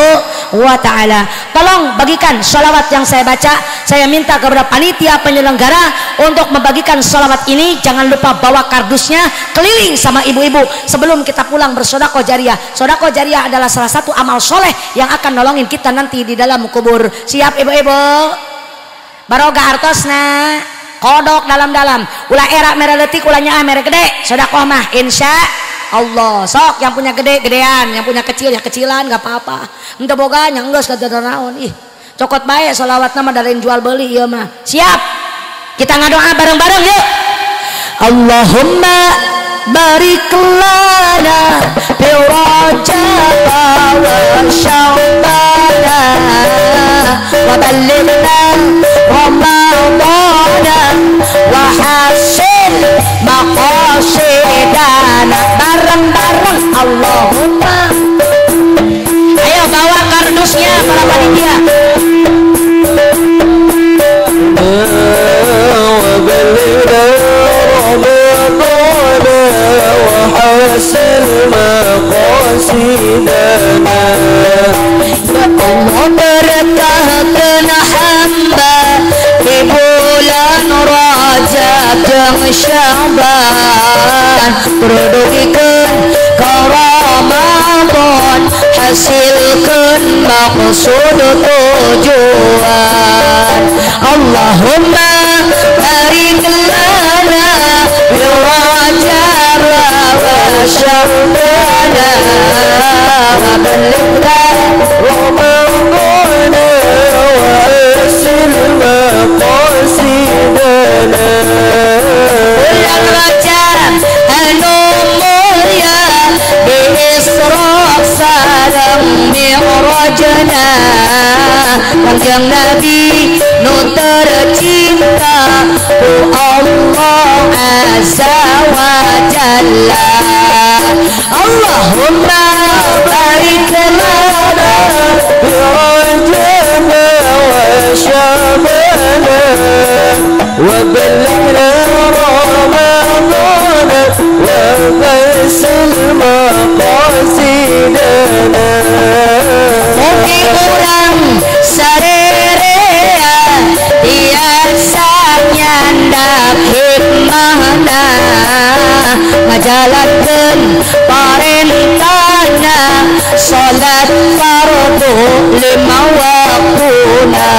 wa Ta'ala. Tolong bagikan sholawat yang saya baca. Saya minta kepada panitia penyelenggara untuk membagikan sholawat ini, jangan lupa bawa kardusnya keliling sama ibu-ibu sebelum kita pulang bersedekah jariah. Sedekah jariah adalah salah satu amal soleh yang akan nolongin kita nanti di dalam kubur. Siap ibu-ibu? Baroga artosna kodok dalam-dalam ulah era mere leutik ulah nyaah mere gede sedekah mah insya Allah. Sok yang punya gede-gedean, yang punya kecil ya kecilan gak apa-apa. Ente boga nya enggeus kada naon. Ih, cokot bae sholawat nama dari jual beli ieu mah. Siap? Kita ngadoa bareng-bareng yuk. Allahumma barik lana fi Rajab wa Sya'ban wa ballighna Ramadan wa hasil maqasidana. Bareng-bareng Allahumma. Ayo bawa kardusnya para panitia. وحسن مقاصدنا يا الله berkahkan hamba di bulan Rajab dan Sya'ban, produksikan ke Ramadan, hasilkan maksud tujuan. Allahumma barik lana bi Rajab wa Sya'ban wa ballighna Ramadan wa hasil maqasidana. Allah azza wa jalla. Allahumma barik lana fi rajabana wa sya'bana wa ballighna ramadana wa ghassil maqasidana. Mugi urang sarerea biasa nyandap hikmahna ngajalankeun parentahna salat fardu lima waktuna.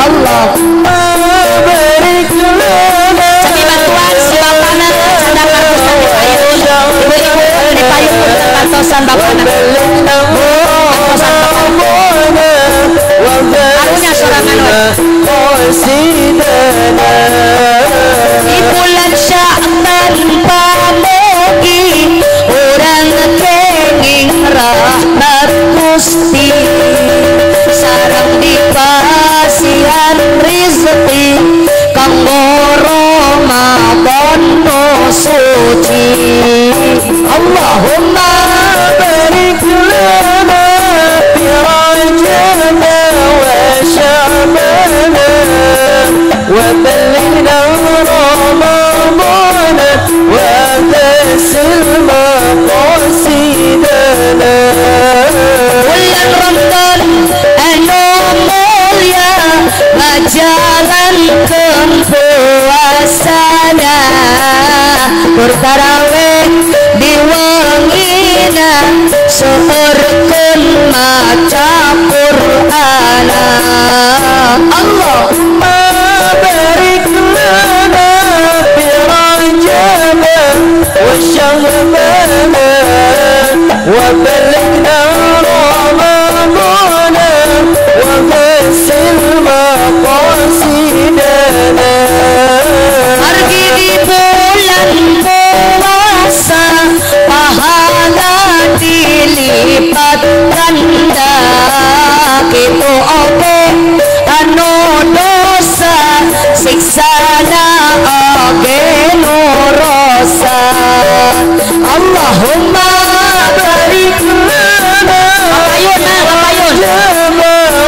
Allahumma barik lana cami bantuan si bapana sedang kantosan di payun, ibu-ibu di payun kantosan bapana kantosan bapana arunya sorangan di bulan Sya'ban pamugi urang kenging rahmat Gusti sareng dipasihan rezeki kanggo Ramadan nu suci. Allahumma barik lana fi rajabana wa sya'bana wa ballighna ramadana wa ghassil maqasidana. bulan Ramadan anu mulia ngajalankeun puasana bertarawih di wengina seueurkeun maca Qur'ana. Allahumma barik lana fi rajabana wa sya'bana wa ballighna ramadana wa ghassil maqasidana. Margi di bulan puasa pahala dilipat ganda kitu oge anu dosa siksana oge nu rosa. Allahumma barik lana papayun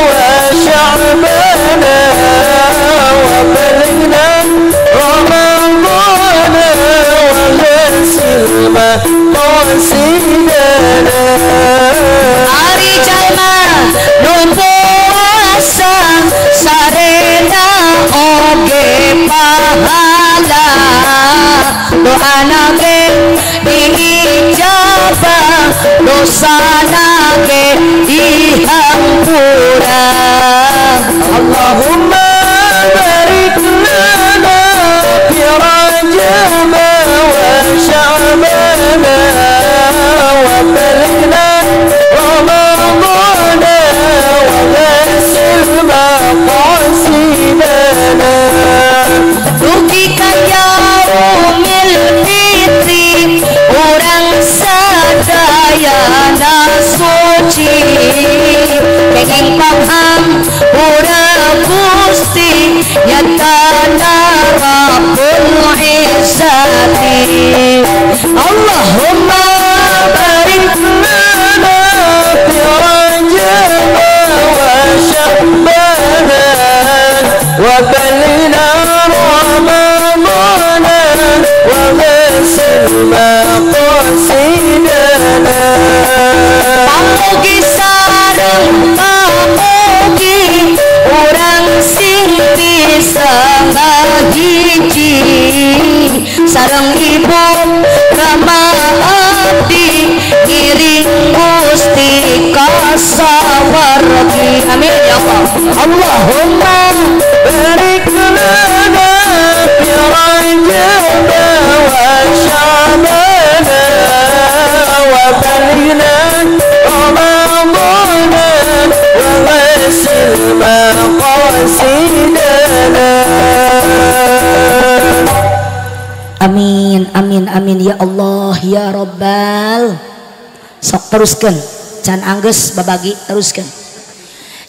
wa sya'bana wa ballighna ramadana wa ghassil maqasidana. Ari jalma nu puasa sarena oge pahala doana ge diijabah dosana ge dihampura. Allahumma barik lana fi rajabana wa sya'bana wa ballighna ramadana wa ghassil maqasidana. Dugikan yaumil fitri urang sadayana suci kenging paham pura Gusti nyatana Rabbul Izzati. Allahumma barik lana fi rajabana wa sya'bana wa ballighna ramadana wa ghassil maqasidana. pamugi sareng pamugi urang sing bisa ngahiji sareng ibu Rama abdi ngiring Gusti ka sawargi. Amin ya Allah. Allahumma barik lana fi rajabana wa sya'bana wa ballighna ramadana wa ghassil maqasidana. Amin amin amin ya Allah ya Rabbal. Sok teruskan can angges babagi teruskan.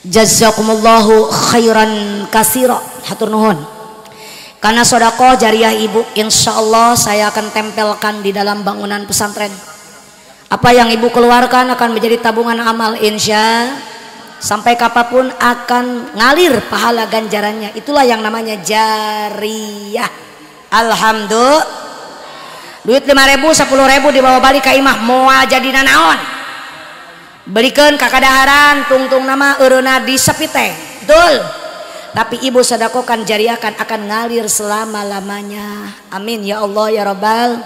Jazakumullahu khairan katsira. Hatur nuhun. Karena sedekah jariah ibu, insya Allah saya akan tempelkan di dalam bangunan pesantren. Apa yang ibu keluarkan akan menjadi tabungan amal, insya sampai kapanpun akan ngalir pahala ganjarannya. Itulah yang namanya jariah. Alhamdulillah. Duit 5.000, 10.000 dibawa balik ke imah moal jadi nanaon. Berikan kakadaharan tungtung nama eureuna disepite. Betul. Tapi ibu sedekahkan jariahkan akan ngalir selama-lamanya. Amin ya Allah ya Rabbal.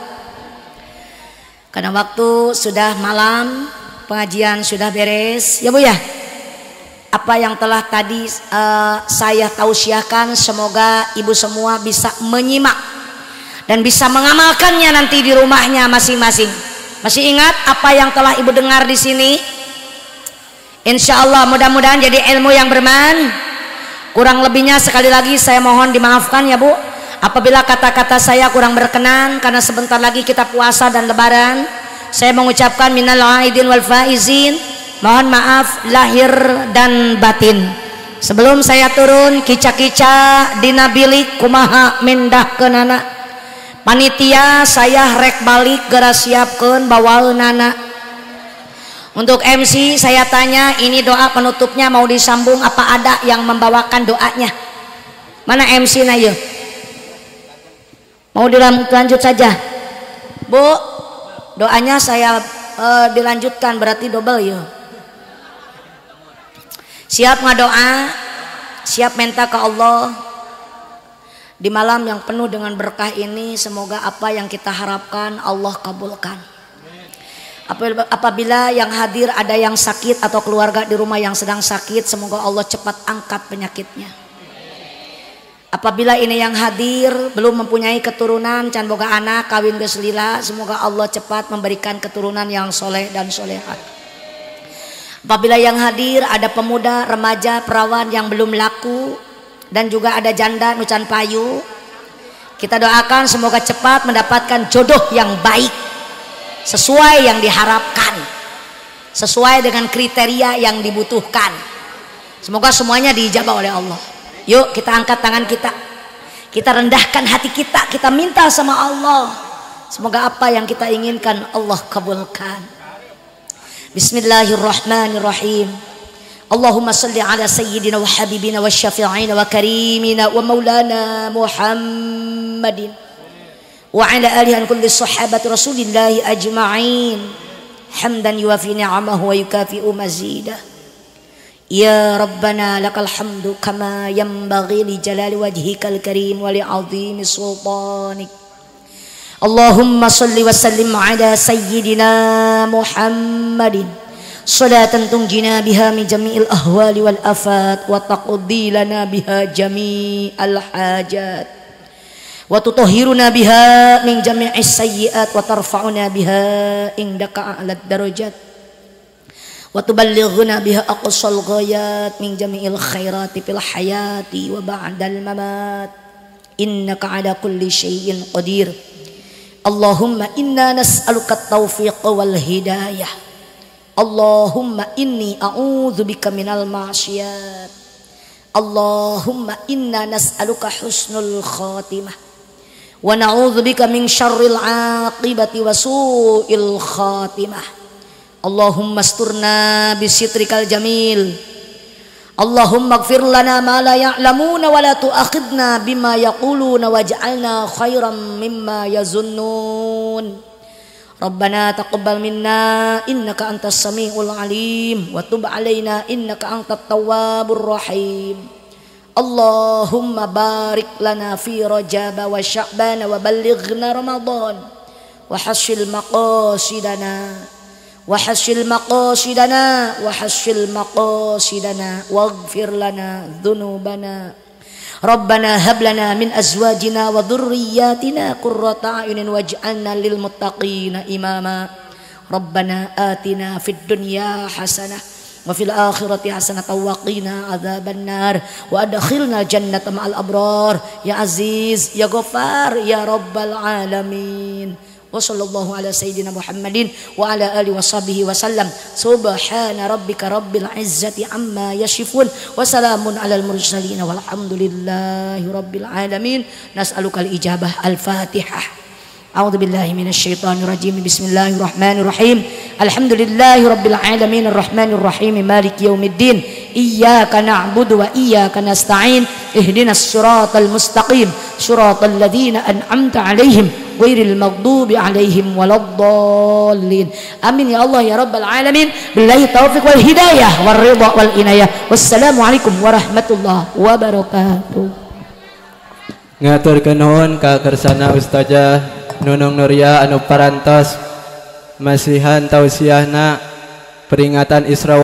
Karena waktu sudah malam, pengajian sudah beres. Ya Bu ya. Apa yang telah tadi saya tausiahkan, semoga ibu semua bisa menyimak dan bisa mengamalkannya nanti di rumahnya masing-masing. Masih ingat apa yang telah ibu dengar di sini? Insya Allah mudah-mudahan jadi ilmu yang bermanfaat. Kurang lebihnya sekali lagi saya mohon dimaafkan ya Bu, apabila kata-kata saya kurang berkenan, karena sebentar lagi kita puasa dan lebaran. Saya mengucapkan minal aidin wal faizin, mohon maaf lahir dan batin. Sebelum saya turun kica-kica dina bilik kumaha mindahkeunana, panitia saya rek balik geura siapkeun bawaeunana. Untuk MC saya tanya, ini doa penutupnya mau disambung apa ada yang membawakan doanya? Mana MC na yeuh? Mau dilanjut saja? Bu, doanya saya dilanjutkan berarti double yeuh. Siap ngadoa, siap minta ke Allah di malam yang penuh dengan berkah ini. Semoga apa yang kita harapkan Allah kabulkan. Apabila yang hadir ada yang sakit atau keluarga di rumah yang sedang sakit, semoga Allah cepat angkat penyakitnya. Apabila ini yang hadir belum mempunyai keturunan, can boga anak kawin geus lila, semoga Allah cepat memberikan keturunan yang soleh dan solehat. Apabila yang hadir ada pemuda, remaja, perawan yang belum laku, dan juga ada janda nucan payu, kita doakan semoga cepat mendapatkan jodoh yang baik, sesuai yang diharapkan, sesuai dengan kriteria yang dibutuhkan. Semoga semuanya diijabah oleh Allah. Yuk kita angkat tangan kita rendahkan hati kita minta sama Allah. Semoga apa yang kita inginkan Allah kabulkan. Bismillahirrahmanirrahim. Allahumma salli ala sayyidina wa habibina wa syafi'ina wa karimina wa maulana Muhammadin wa ala alihi an kulli sahabati rasulillahi ajma'in hamdan yuwafi ni'amahu wa yukafi'u mazidah. Ya Rabbana lakal hamdu kama yanbaghi li jalali wajhikal karim wa li 'azimi sultanik. Allahumma salli wa sallim ala sayyidina Muhammadin salatan tunjina biha min jami'il ahwali wal afat wa taqdi lana biha jami'al hajat wa tutahhiruna biha min jami'is sayyi'at wa tarfa'una biha indaka a'lad darajat wa tuballighuna biha aqsal ghayat min jami'il khairati fil hayati wa ba'dal mamat innaka ala kulli syai'in qadir. Allahumma inna nas'aluka at-taufiq wal hidayah. Allahumma inni a'udzubika minal ma'siyat. Allahumma inna nas'aluka husnul khatimah wa na'udzubika min syarril 'aqibati wa su'il khatimah. Allahumma asturna bisitrikal jamil. Allahumma ighfir lana ma la ya'lamuna wa la tu'akhidna bima yaquluna waj'alna khairan mimma yazunnun. Rabbana taqabbal minna innaka antas samiul alim wa tub alaina innaka antat tawwabur rahim. Allahumma barik lana fi Rajab wa Sya'ban wa ballighna Ramadan wa hasil maqasidana wa hasil maqasidana wa hasil maqasidana waghfir lana dhunubana. Rabbana hab lana min azwajina wa dhurriyyatina qurrata a'yunin waj'alna lil muttaqina imama. Rabbana atina fid dunya hasanah wa fil akhirati hasanatan wa qina adzabannar wa adkhilna jannata ma'al abrar ya aziz ya ghaffar ya rabbal alamin. Wa sallallahu ala sayyidina Muhammadin wa ala alihi washabihi wasallam. Subhana rabbika rabbil izzati amma yasifun wa salamun alal mursalin walhamdulillahi rabbil alamin. Nas'alukal ijabah. Al-Fatihah. A'udzu billahi minasyaitonir rajim. Bismillahirrahmanirrahim. Alhamdulillahi rabbil alamin arrahmanir rahim maliki yaumiddin. Iyyaka na'budu wa iyyaka nasta'in. Ihdinas siratal mustaqim. Siratal ladzina an'amta 'alaihim ghairil maghdubi 'alaihim waladdallin. Amin ya Allah ya rabbal alamin. Billahi taufiq wal hidayah war ridha wal inayah. Wassalamualaikum warahmatullahi wabarakatuh. Ngaturkeun nuhun ka kersana Ustazah Nunung Nuria anu parantos masihan tausiahna peringatan Isra